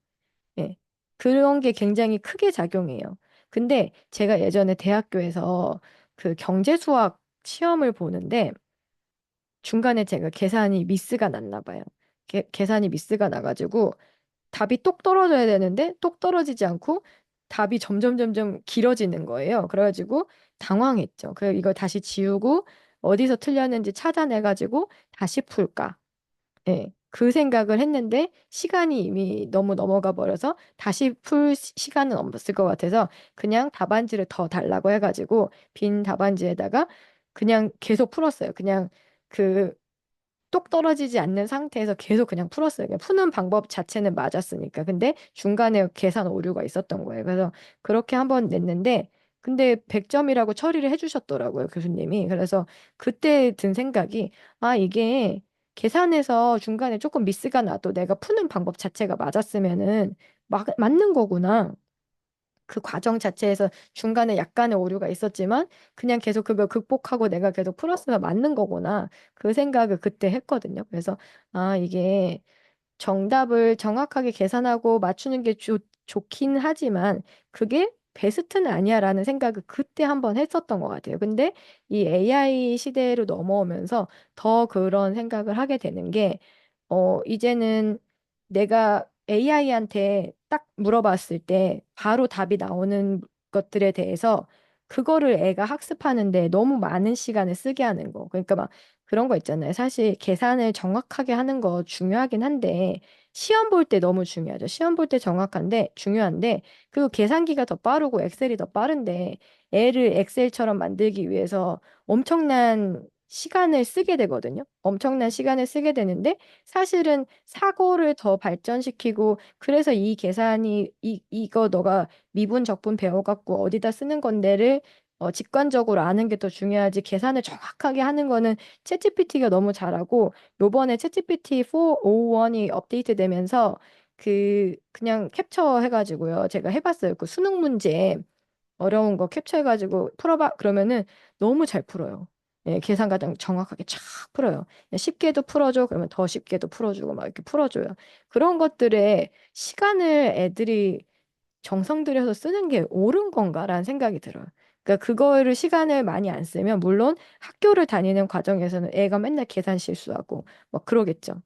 예. 그런 게 굉장히 크게 작용해요. 근데 제가 예전에 대학교에서 그 경제 수학 시험을 보는데 중간에 제가 계산이 미스가 났나 봐요. 계산이 미스가 나가지고 답이 똑 떨어져야 되는데 똑 떨어지지 않고 답이 점점 점점 길어지는 거예요. 그래가지고 당황했죠. 그래서 이걸 다시 지우고 어디서 틀렸는지 찾아내가지고 다시 풀까. 예, 그 생각을 했는데 시간이 이미 너무 넘어가 버려서 다시 풀 시간은 없을 것 같아서 그냥 답안지를 더 달라고 해가지고 빈 답안지에다가 그냥 계속 풀었어요. 그냥 그 똑 떨어지지 않는 상태에서 계속 그냥 풀었어요. 그냥 푸는 방법 자체는 맞았으니까. 근데 중간에 계산 오류가 있었던 거예요. 그래서 그렇게 한번 냈는데, 근데 100점이라고 처리를 해주셨더라고요, 교수님이. 그래서 그때 든 생각이, 아, 이게 계산에서 중간에 조금 미스가 나도 내가 푸는 방법 자체가 맞았으면은 맞는 거구나. 그 과정 자체에서 중간에 약간의 오류가 있었지만 그냥 계속 그걸 극복하고 내가 계속 풀었으면 맞는 거구나. 그 생각을 그때 했거든요. 그래서 아, 이게 정답을 정확하게 계산하고 맞추는 게 좋긴 하지만 그게 베스트는 아니야라는 생각을 그때 한번 했었던 것 같아요. 근데 이 AI 시대로 넘어오면서 더 그런 생각을 하게 되는 게 이제는 내가 AI한테 딱 물어봤을 때 바로 답이 나오는 것들에 대해서 그거를 애가 학습하는데 너무 많은 시간을 쓰게 하는 거. 그러니까 막 그런 거 있잖아요. 사실 계산을 정확하게 하는 거 중요하긴 한데 시험 볼 때 너무 중요하죠. 시험 볼 때 정확한데 중요한데 그리고 계산기가 더 빠르고 엑셀이 더 빠른데 애를 엑셀처럼 만들기 위해서 엄청난 시간을 쓰게 되거든요. 엄청난 시간을 쓰게 되는데 사실은 사고를 더 발전시키고 그래서 이 계산이 이거 너가 미분 적분 배워갖고 어디다 쓰는 건데를 직관적으로 아는 게 더 중요하지 계산을 정확하게 하는 거는 챗GPT가 너무 잘하고 요번에 챗GPT 4.5.1이 업데이트 되면서 그냥 캡처 해가지고요. 제가 해봤어요. 그 수능 문제 어려운 거 캡처해가지고 풀어봐. 그러면은 너무 잘 풀어요. 예, 계산 과정 정확하게 쫙 풀어요. 쉽게도 풀어줘. 그러면 더 쉽게도 풀어주고 막 이렇게 풀어줘요. 그런 것들에 시간을 애들이 정성 들여서 쓰는 게 옳은 건가라는 생각이 들어요. 그러니까 그거를 시간을 많이 안 쓰면 물론 학교를 다니는 과정에서는 애가 맨날 계산 실수하고 막 그러겠죠.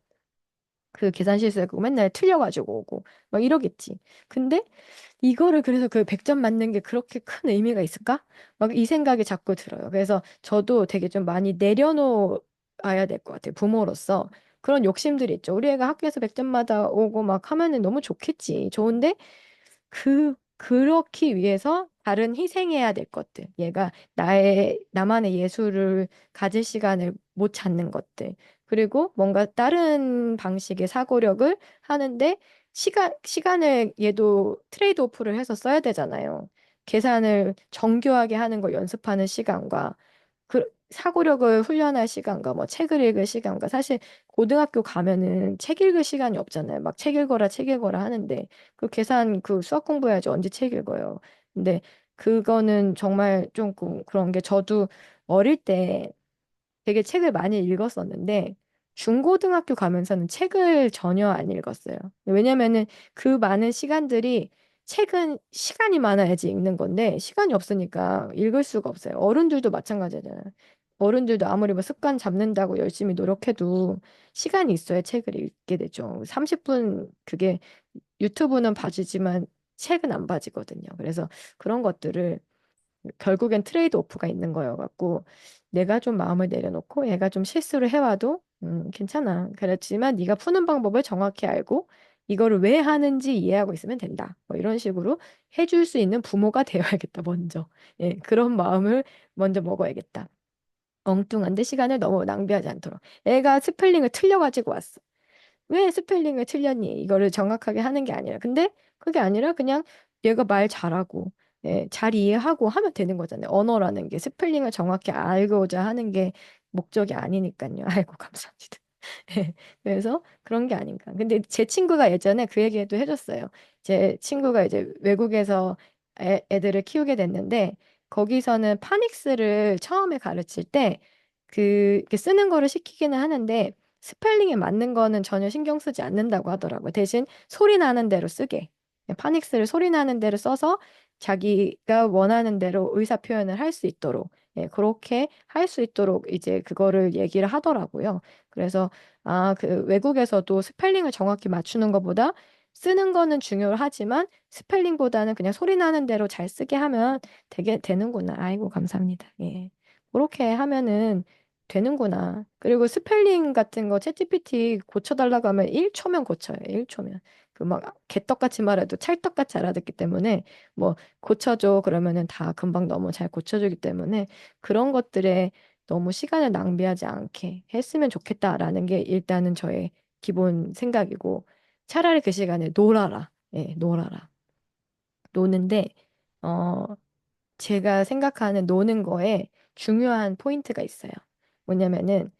그 계산 실수하고 맨날 틀려가지고 오고 막 이러겠지. 근데 이거를 그래서 그 100점 맞는 게 그렇게 큰 의미가 있을까? 막 이 생각이 자꾸 들어요. 그래서 저도 되게 좀 많이 내려놓아야 될 것 같아요. 부모로서. 그런 욕심들이 있죠. 우리 애가 학교에서 100점마다 오고 막 하면은 너무 좋겠지. 좋은데 그렇기 위해서 다른 희생해야 될 것들. 얘가 나만의 예술을 가질 시간을 못 찾는 것들. 그리고 뭔가 다른 방식의 사고력을 하는데 시간을 얘도 트레이드 오프를 해서 써야 되잖아요. 계산을 정교하게 하는 거 연습하는 시간과 그 사고력을 훈련할 시간과 뭐 책을 읽을 시간과 사실 고등학교 가면은 책 읽을 시간이 없잖아요. 막 책 읽어라 하는데 그 계산 그 수학 공부해야지 언제 책 읽어요. 근데 그거는 정말 좀 그런 게 저도 어릴 때 되게 책을 많이 읽었었는데 중고등학교 가면서는 책을 전혀 안 읽었어요. 왜냐면은 그 많은 시간들이 책은 시간이 많아야지 읽는 건데 시간이 없으니까 읽을 수가 없어요. 어른들도 마찬가지잖아요. 어른들도 아무리 뭐 습관 잡는다고 열심히 노력해도 시간이 있어야 책을 읽게 되죠. 30분 그게 유튜브는 봐주지만 책은 안 봐지거든요. 그래서 그런 것들을 결국엔 트레이드 오프가 있는 거여갖고 내가 좀 마음을 내려놓고 얘가 좀 실수를 해와도 괜찮아. 그렇지만 네가 푸는 방법을 정확히 알고 이거를 왜 하는지 이해하고 있으면 된다. 뭐 이런 식으로 해줄 수 있는 부모가 되어야겠다, 먼저. 예, 그런 마음을 먼저 먹어야겠다. 엉뚱한데 시간을 너무 낭비하지 않도록. 애가 스펠링을 틀려가지고 왔어. 왜 스펠링을 틀렸니? 이거를 정확하게 하는 게 아니라. 근데 그게 아니라 그냥 얘가 말 잘하고, 예, 잘 이해하고 하면 되는 거잖아요. 언어라는 게 스펠링을 정확히 알고자 하는 게 목적이 아니니까요. 아이고, 감사합니다. 예, 그래서 그런 게 아닌가. 근데 제 친구가 예전에 그 얘기도 해줬어요. 제 친구가 이제 외국에서 애들을 키우게 됐는데, 거기서는 파닉스를 처음에 가르칠 때, 이렇게 쓰는 거를 시키기는 하는데, 스펠링에 맞는 거는 전혀 신경 쓰지 않는다고 하더라고요. 대신 소리 나는 대로 쓰게. 파닉스를 소리 나는 대로 써서 자기가 원하는 대로 의사 표현을 할 수 있도록, 예, 그렇게 할 수 있도록 이제 그거를 얘기를 하더라고요. 그래서 그 외국에서도 스펠링을 정확히 맞추는 것보다 쓰는 거는 중요하지만 스펠링보다는 그냥 소리 나는 대로 잘 쓰게 하면 되게 되는구나. 아이고, 감사합니다. 예. 그렇게 하면은 되는구나. 그리고 스펠링 같은 거 챗GPT 고쳐달라고 하면 1초면 고쳐요. 1초면. 그 막 개떡같이 말해도 찰떡같이 알아듣기 때문에 뭐 고쳐줘 그러면은 다 금방 너무 잘 고쳐주기 때문에 그런 것들에 너무 시간을 낭비하지 않게 했으면 좋겠다라는 게 일단은 저의 기본 생각이고 차라리 그 시간에 놀아라. 예, 놀아라. 노는데 어 제가 생각하는 노는 거에 중요한 포인트가 있어요. 뭐냐면은,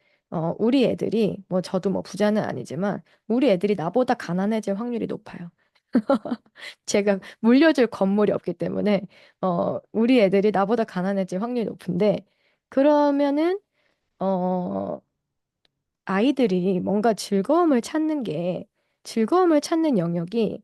우리 애들이, 뭐 저도 뭐 부자는 아니지만, 우리 애들이 나보다 가난해질 확률이 높아요. 제가 물려줄 건물이 없기 때문에, 우리 애들이 나보다 가난해질 확률이 높은데, 그러면은, 어, 아이들이 뭔가 즐거움을 찾는 영역이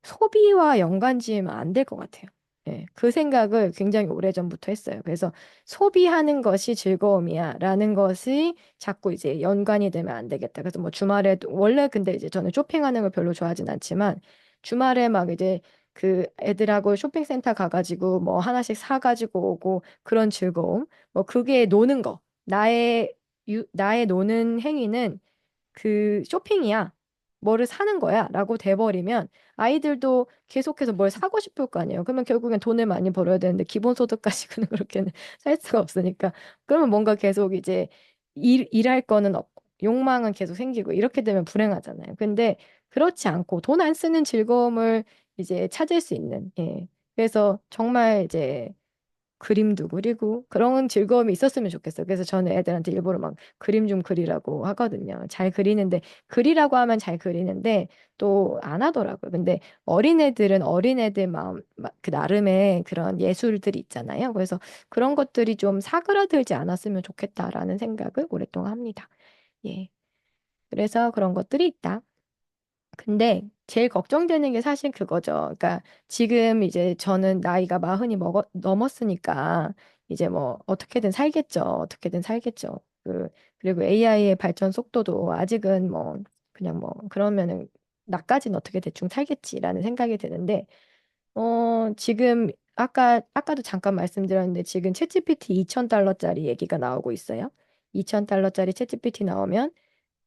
소비와 연관지으면 안 될 것 같아요. 예, 그 생각을 굉장히 오래전부터 했어요. 그래서 소비하는 것이 즐거움이야 라는 것이 자꾸 이제 연관이 되면 안 되겠다. 그래서 뭐 주말에도, 원래 근데 이제 저는 쇼핑하는 걸 별로 좋아하진 않지만 주말에 막 이제 그 애들하고 쇼핑센터 가가지고 뭐 하나씩 사가지고 오고 그런 즐거움, 뭐 그게 노는 거. 나의 노는 행위는 그 쇼핑이야. 뭐를 사는 거야. 라고 돼버리면 아이들도 계속해서 뭘 사고 싶을 거 아니에요. 그러면 결국엔 돈을 많이 벌어야 되는데 기본소득 가지고는 그렇게는 살 수가 없으니까. 그러면 뭔가 계속 이제 일할 거는 없고 욕망은 계속 생기고 이렇게 되면 불행하잖아요. 근데 그렇지 않고 돈 안 쓰는 즐거움을 이제 찾을 수 있는, 예. 그래서 정말 이제 그림도 그리고 그런 즐거움이 있었으면 좋겠어요. 그래서 저는 애들한테 일부러 막 그림 좀 그리라고 하거든요. 잘 그리는데 그리라고 하면 잘 그리는데 또 안 하더라고요. 근데 어린애들은 어린애들 마음 그 나름의 그런 예술들이 있잖아요. 그래서 그런 것들이 좀 사그라들지 않았으면 좋겠다라는 생각을 오랫동안 합니다. 예. 그래서 그런 것들이 있다. 근데 제일 걱정되는 게 사실 그거죠. 그러니까 지금 이제 저는 나이가 마흔이 넘었으니까 이제 뭐 어떻게든 살겠죠. 어떻게든 살겠죠. 그리고 AI의 발전 속도도 아직은 뭐 그냥 뭐 그러면은 나까지는 어떻게 대충 살겠지라는 생각이 드는데 지금 아까도 잠깐 말씀드렸는데 지금 챗GPT 2,000달러짜리 얘기가 나오고 있어요. 2,000달러짜리 챗GPT 나오면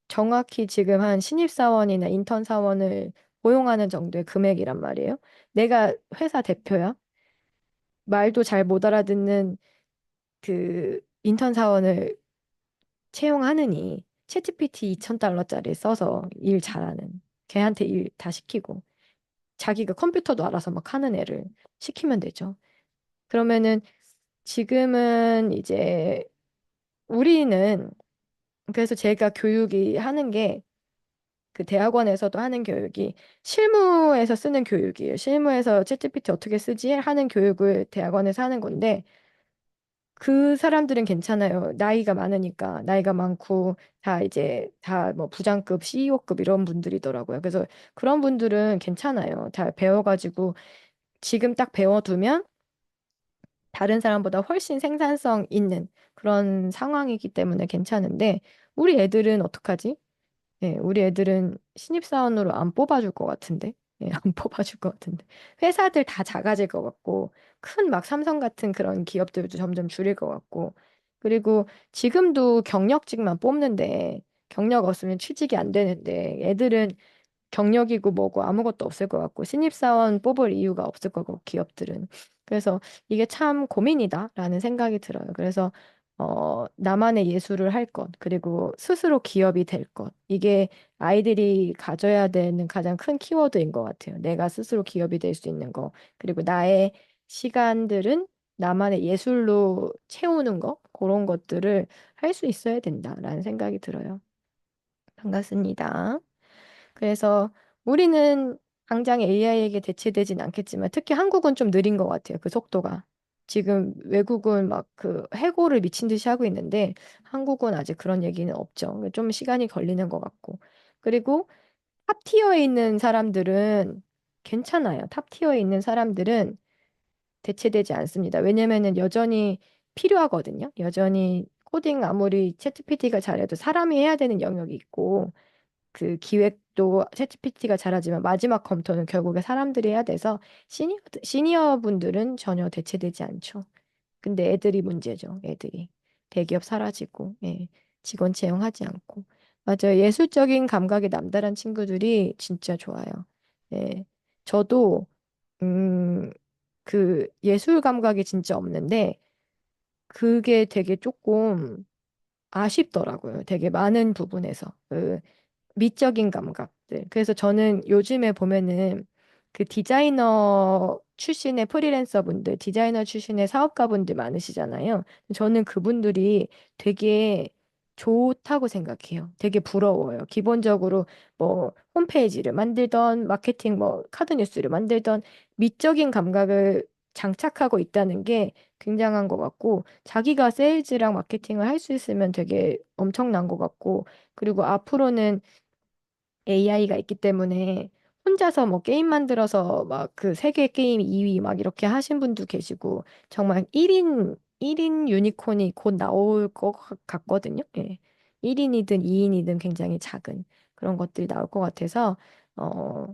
정확히 지금 한 신입사원이나 인턴 사원을 고용하는 정도의 금액이란 말이에요. 내가 회사 대표야. 말도 잘 못 알아듣는 그 인턴 사원을 채용하느니 챗GPT 2,000달러짜리 써서 일 잘하는 걔한테 일 다 시키고 자기가 컴퓨터도 알아서 막 하는 애를 시키면 되죠. 그러면은 지금은 이제 우리는 그래서 제가 교육이 하는 게 그 대학원에서도 하는 교육이 실무에서 쓰는 교육이에요. 실무에서 챗GPT 어떻게 쓰지 하는 교육을 대학원에서 하는 건데 그 사람들은 괜찮아요. 나이가 많으니까. 나이가 많고, 다 이제, 다 뭐 부장급, CEO급 이런 분들이더라고요. 그래서 그런 분들은 괜찮아요. 다 배워가지고, 지금 딱 배워두면 다른 사람보다 훨씬 생산성 있는 그런 상황이기 때문에 괜찮은데, 우리 애들은 어떡하지? 예, 우리 애들은 신입사원으로 안 뽑아줄 것 같은데. 예, 안 뽑아줄 것 같은데. 회사들 다 작아질 것 같고, 큰 막 삼성 같은 그런 기업들도 점점 줄일 것 같고, 그리고 지금도 경력직만 뽑는데, 경력 없으면 취직이 안 되는데, 애들은 경력이고 뭐고 아무것도 없을 것 같고 신입사원 뽑을 이유가 없을 거고 기업들은 그래서 이게 참 고민이다라는 생각이 들어요. 그래서 나만의 예술을 할 것, 그리고 스스로 기업이 될 것. 이게 아이들이 가져야 되는 가장 큰 키워드인 것 같아요. 내가 스스로 기업이 될 수 있는 거. 그리고 나의 시간들은 나만의 예술로 채우는 거, 그런 것들을 할 수 있어야 된다라는 생각이 들어요. 반갑습니다. 그래서 우리는 당장 AI에게 대체되진 않겠지만 특히 한국은 좀 느린 것 같아요. 그 속도가. 지금 외국은 막 그 해고를 미친 듯이 하고 있는데 한국은 아직 그런 얘기는 없죠. 좀 시간이 걸리는 것 같고. 그리고 탑 티어에 있는 사람들은 괜찮아요. 탑 티어에 있는 사람들은 대체되지 않습니다. 왜냐면은 여전히 필요하거든요. 여전히 코딩 아무리 챗GPT가 잘해도 사람이 해야 되는 영역이 있고 그 기획도 챗GPT가 잘하지만 마지막 검토는 결국에 사람들이 해야 돼서 시니어 분들은 전혀 대체되지 않죠. 근데 애들이 문제죠. 애들이 대기업 사라지고 예, 직원 채용하지 않고 맞아요. 예술적인 감각이 남다른 친구들이 진짜 좋아요. 예, 저도 음, 그 예술 감각이 진짜 없는데 그게 되게 조금 아쉽더라고요. 되게 많은 부분에서. 미적인 감각들. 그래서 저는 요즘에 보면은 그 디자이너 출신의 프리랜서 분들, 디자이너 출신의 사업가 분들 많으시잖아요. 저는 그분들이 되게 좋다고 생각해요. 되게 부러워요. 기본적으로 뭐 홈페이지를 만들던 마케팅 뭐 카드 뉴스를 만들던 미적인 감각을 장착하고 있다는 게 굉장한 것 같고 자기가 세일즈랑 마케팅을 할 수 있으면 되게 엄청난 것 같고 그리고 앞으로는 AI가 있기 때문에 혼자서 뭐 게임 만들어서 막 그 세계 게임 2위 막 이렇게 하신 분도 계시고 정말 1인 유니콘이 곧 나올 것 같거든요. 예. 1인이든 2인이든 굉장히 작은 그런 것들이 나올 것 같아서 어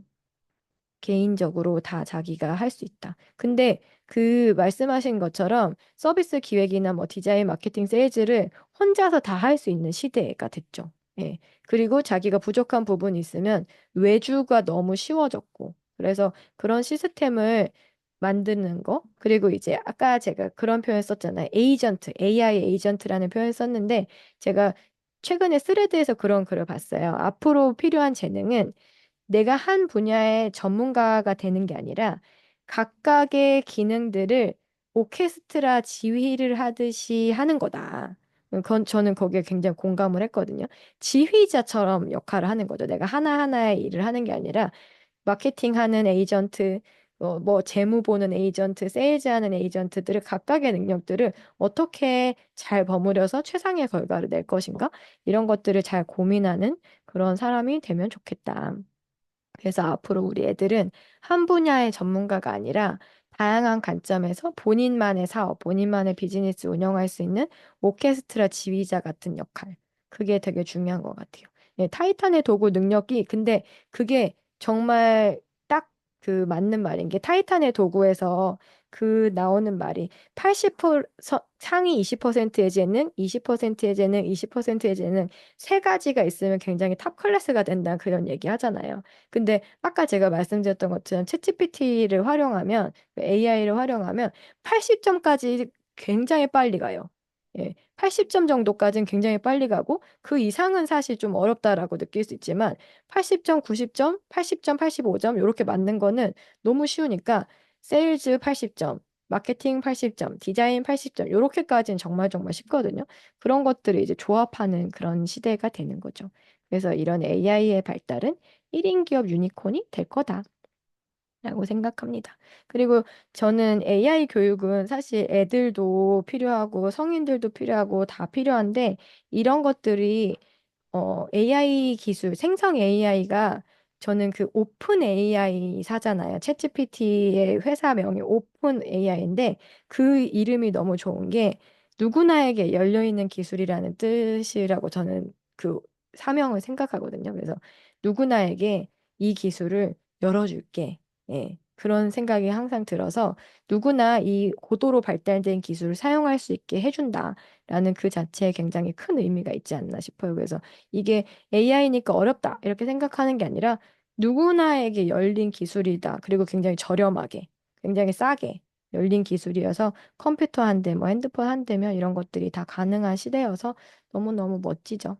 개인적으로 다 자기가 할 수 있다. 근데 그 말씀하신 것처럼 서비스 기획이나 뭐 디자인, 마케팅, 세일즈를 혼자서 다 할 수 있는 시대가 됐죠. 예. 그리고 자기가 부족한 부분이 있으면 외주가 너무 쉬워졌고. 그래서 그런 시스템을 만드는 거. 그리고 이제 아까 제가 그런 표현 썼잖아요. 에이전트, AI 에이전트라는 표현 썼는데 제가 최근에 스레드에서 그런 글을 봤어요. 앞으로 필요한 재능은 내가 한 분야의 전문가가 되는 게 아니라 각각의 기능들을 오케스트라 지휘를 하듯이 하는 거다. 그건 저는 거기에 굉장히 공감을 했거든요. 지휘자처럼 역할을 하는 거죠. 내가 하나하나의 일을 하는 게 아니라 마케팅하는 에이전트, 뭐 재무 보는 에이전트, 세일즈하는 에이전트들을 각각의 능력들을 어떻게 잘 버무려서 최상의 결과를 낼 것인가? 이런 것들을 잘 고민하는 그런 사람이 되면 좋겠다. 그래서 앞으로 우리 애들은 한 분야의 전문가가 아니라 다양한 관점에서 본인만의 사업, 본인만의 비즈니스 운영할 수 있는 오케스트라 지휘자 같은 역할. 그게 되게 중요한 것 같아요. 예, 타이탄의 도구 능력이 근데 그게 정말 딱 그 맞는 말인 게 타이탄의 도구에서 그 나오는 말이 80% 상위 20%의 재능, 20%의 재능, 20%의 재능 세 가지가 있으면 굉장히 탑 클래스가 된다 그런 얘기 하잖아요. 근데 아까 제가 말씀드렸던 것처럼 챗GPT를 활용하면 AI를 활용하면 80점까지 굉장히 빨리 가요. 예, 80점 정도까지는 굉장히 빨리 가고 그 이상은 사실 좀 어렵다라고 느낄 수 있지만 80점, 90점, 80점, 85점 이렇게 맞는 거는 너무 쉬우니까 세일즈 80점, 마케팅 80점, 디자인 80점 이렇게까지는 정말 정말 쉽거든요. 그런 것들을 이제 조합하는 그런 시대가 되는 거죠. 그래서 이런 AI의 발달은 1인 기업 유니콘이 될 거다. 라고 생각합니다. 그리고 저는 AI 교육은 사실 애들도 필요하고 성인들도 필요하고 다 필요한데 이런 것들이 AI 기술, 생성 AI가 저는 그 오픈 AI 사잖아요. 챗GPT의 회사명이 오픈 AI인데 그 이름이 너무 좋은 게 누구나에게 열려있는 기술이라는 뜻이라고 저는 그 사명을 생각하거든요. 그래서 누구나에게 이 기술을 열어줄게. 예. 그런 생각이 항상 들어서 누구나 이 고도로 발달된 기술을 사용할 수 있게 해준다라는 그 자체에 굉장히 큰 의미가 있지 않나 싶어요. 그래서 이게 AI니까 어렵다 이렇게 생각하는 게 아니라 누구나에게 열린 기술이다. 그리고 굉장히 저렴하게, 굉장히 싸게 열린 기술이어서 컴퓨터 한 대, 뭐 핸드폰 한 대면 이런 것들이 다 가능한 시대여서 너무너무 멋지죠.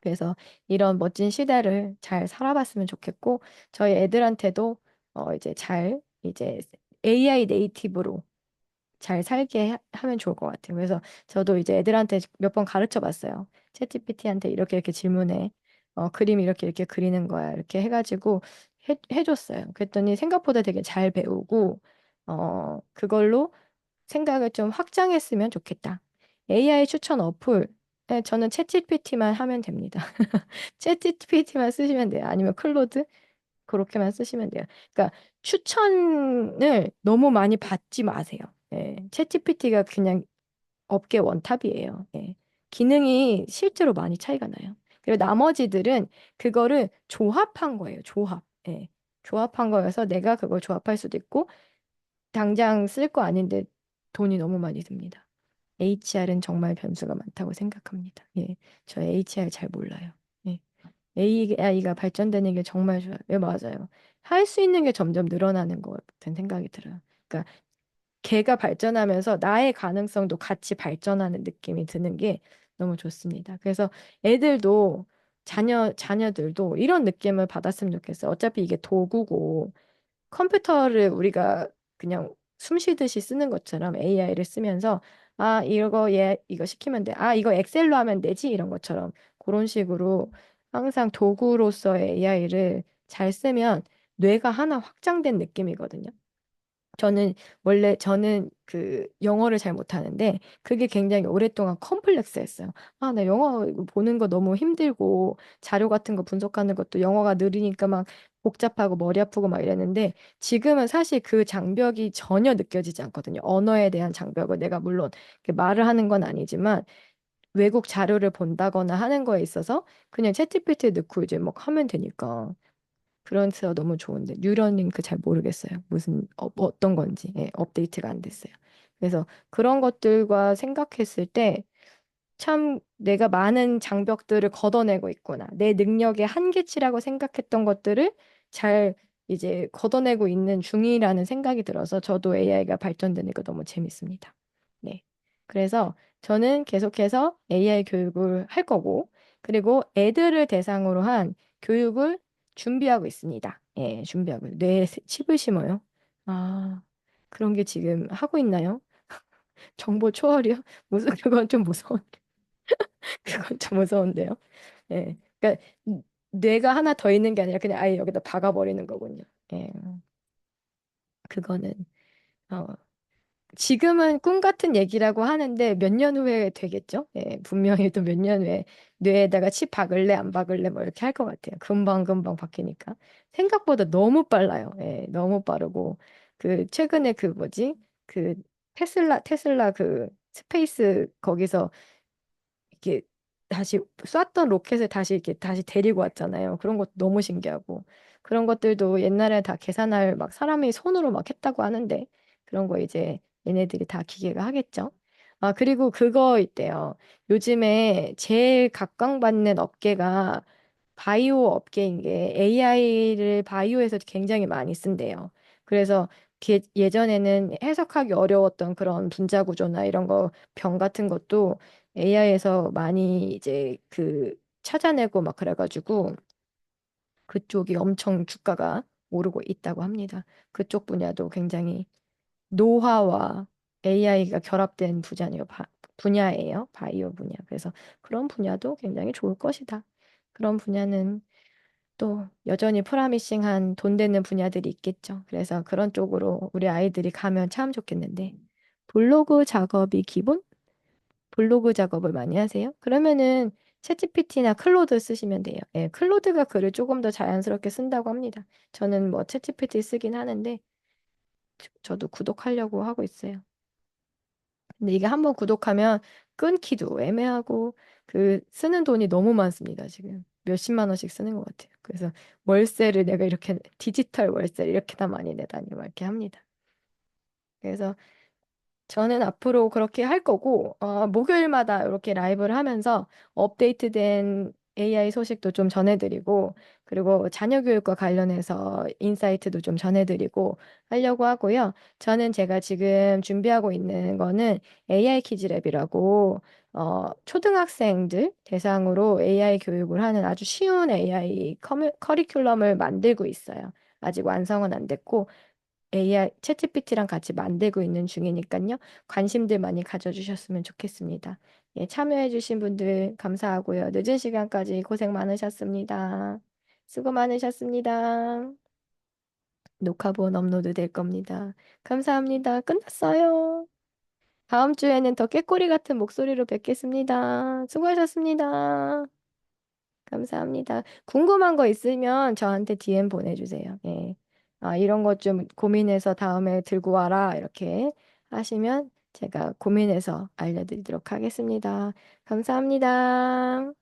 그래서 이런 멋진 시대를 잘 살아봤으면 좋겠고 저희 애들한테도 이제 잘 이제 AI 네이티브로 잘 살게 하면 좋을 것 같아요. 그래서 저도 이제 애들한테 몇 번 가르쳐 봤어요. 챗GPT한테 이렇게 이렇게 질문해. 그림 이렇게 이렇게 그리는 거야. 이렇게 해가지고 해줬어요. 그랬더니 생각보다 되게 잘 배우고, 그걸로 생각을 좀 확장했으면 좋겠다. AI 추천 어플. 네, 저는 챗GPT만 하면 됩니다. 챗GPT만 쓰시면 돼요. 아니면 클로드? 그렇게만 쓰시면 돼요. 그러니까 추천을 너무 많이 받지 마세요. 예, 챗GPT가 그냥 업계 원탑이에요. 예. 기능이 실제로 많이 차이가 나요. 그리고 나머지들은 그거를 조합한 거예요. 조합. 예. 조합한 거여서 내가 그걸 조합할 수도 있고 당장 쓸 거 아닌데 돈이 너무 많이 듭니다. HR은 정말 변수가 많다고 생각합니다. 예. 저 HR 잘 몰라요. 예. AI가 발전되는 게 정말 좋아요. 예, 맞아요. 할 수 있는 게 점점 늘어나는 것 같은 생각이 들어요. 그러니까 걔가 발전하면서 나의 가능성도 같이 발전하는 느낌이 드는 게 너무 좋습니다. 그래서 애들도 자녀들도 이런 느낌을 받았으면 좋겠어요. 어차피 이게 도구고 컴퓨터를 우리가 그냥 숨 쉬듯이 쓰는 것처럼 AI를 쓰면서 아, 이거 이거 시키면 돼. 아, 이거 엑셀로 하면 되지. 이런 것처럼 그런 식으로 항상 도구로서의 AI를 잘 쓰면 뇌가 하나 확장된 느낌이거든요. 저는 그 영어를 잘 못하는데 그게 굉장히 오랫동안 컴플렉스였어요. 아, 나 영어 이거 보는 거 너무 힘들고 자료 같은 거 분석하는 것도 영어가 느리니까 막 복잡하고 머리 아프고 막 이랬는데 지금은 사실 그 장벽이 전혀 느껴지지 않거든요. 언어에 대한 장벽을 내가 물론 이렇게 말을 하는 건 아니지만 외국 자료를 본다거나 하는 거에 있어서 그냥 챗GPT에 넣고 이제 막 하면 되니까. 그래서 너무 좋은데 뉴럴링크 잘 모르겠어요. 무슨 뭐 어떤 건지 업데이트가 안 됐어요. 그래서 그런 것들과 생각했을 때 참 내가 많은 장벽들을 걷어내고 있구나. 내 능력의 한계치라고 생각했던 것들을 잘 이제 걷어내고 있는 중이라는 생각이 들어서 저도 AI가 발전되는 거 너무 재밌습니다. 네. 그래서 저는 계속해서 AI 교육을 할 거고, 그리고 애들을 대상으로 한 교육을 준비하고 있습니다. 예, 준비하고. 뇌에 칩을 심어요. 아, 그런 게 지금 하고 있나요? 정보 초월이요? 무슨, 그건 좀 무서워. 그건 좀 무서운데요. 예. 그러니까 뇌가 하나 더 있는 게 아니라 그냥 아예 여기다 박아버리는 거군요. 예. 그거는 어, 지금은 꿈 같은 얘기라고 하는데 몇 년 후에 되겠죠? 예. 분명히 또 몇 년 후에 뇌에다가 칩 박을래 안 박을래 뭐 이렇게 할 것 같아요. 금방금방 바뀌니까. 생각보다 너무 빨라요. 예. 너무 빠르고 그 최근에 그 뭐지? 그 테슬라 그 스페이스 거기서 이렇게 다시 쐈던 로켓을 다시 이렇게 다시 데리고 왔잖아요. 그런 것도 너무 신기하고 그런 것들도 옛날에 다 계산할 막 사람이 손으로 막 했다고 하는데 그런 거 이제 얘네들이 다 기계가 하겠죠. 아, 그리고 그거 있대요. 요즘에 제일 각광받는 업계가 바이오 업계인 게 AI를 바이오에서 굉장히 많이 쓴대요. 그래서 예전에는 해석하기 어려웠던 그런 분자 구조나 이런 거 병 같은 것도 AI에서 많이 이제 그 찾아내고 막 그래가지고 그쪽이 엄청 주가가 오르고 있다고 합니다. 그쪽 분야도 굉장히 노화와 AI가 결합된 분야예요. 바이오 분야. 그래서 그런 분야도 굉장히 좋을 것이다. 그런 분야는 또 여전히 프라미싱한 돈 되는 분야들이 있겠죠. 그래서 그런 쪽으로 우리 아이들이 가면 참 좋겠는데. 블로그 작업이 기본? 블로그 작업을 많이 하세요? 그러면은 챗GPT나 클로드 쓰시면 돼요. 예, 클로드가 글을 조금 더 자연스럽게 쓴다고 합니다. 저는 뭐 챗GPT 쓰긴 하는데 저도 구독하려고 하고 있어요. 근데 이게 한번 구독하면 끊기도 애매하고 그 쓰는 돈이 너무 많습니다, 지금. 몇십만 원씩 쓰는 것 같아요. 그래서 월세를 내가 이렇게 디지털 월세를 이렇게나 많이 내다니 막 이렇게 합니다. 그래서 저는 앞으로 그렇게 할 거고, 목요일마다 이렇게 라이브를 하면서 업데이트된 AI 소식도 좀 전해드리고, 그리고 자녀 교육과 관련해서 인사이트도 좀 전해드리고 하려고 하고요. 저는 제가 지금 준비하고 있는 거는 AI 키즈랩이라고, 초등학생들 대상으로 AI 교육을 하는 아주 쉬운 AI 커리큘럼을 만들고 있어요. 아직 완성은 안 됐고, AI 챗GPT랑 같이 만들고 있는 중이니까요. 관심들 많이 가져주셨으면 좋겠습니다. 예, 참여해주신 분들 감사하고요. 늦은 시간까지 고생 많으셨습니다. 수고 많으셨습니다. 녹화본 업로드 될 겁니다. 감사합니다. 끝났어요. 다음 주에는 더 꾀꼬리 같은 목소리로 뵙겠습니다. 수고하셨습니다. 감사합니다. 궁금한 거 있으면 저한테 DM 보내주세요. 예. 이런 것 좀 고민해서 다음에 들고 와라. 이렇게 하시면 제가 고민해서 알려드리도록 하겠습니다. 감사합니다.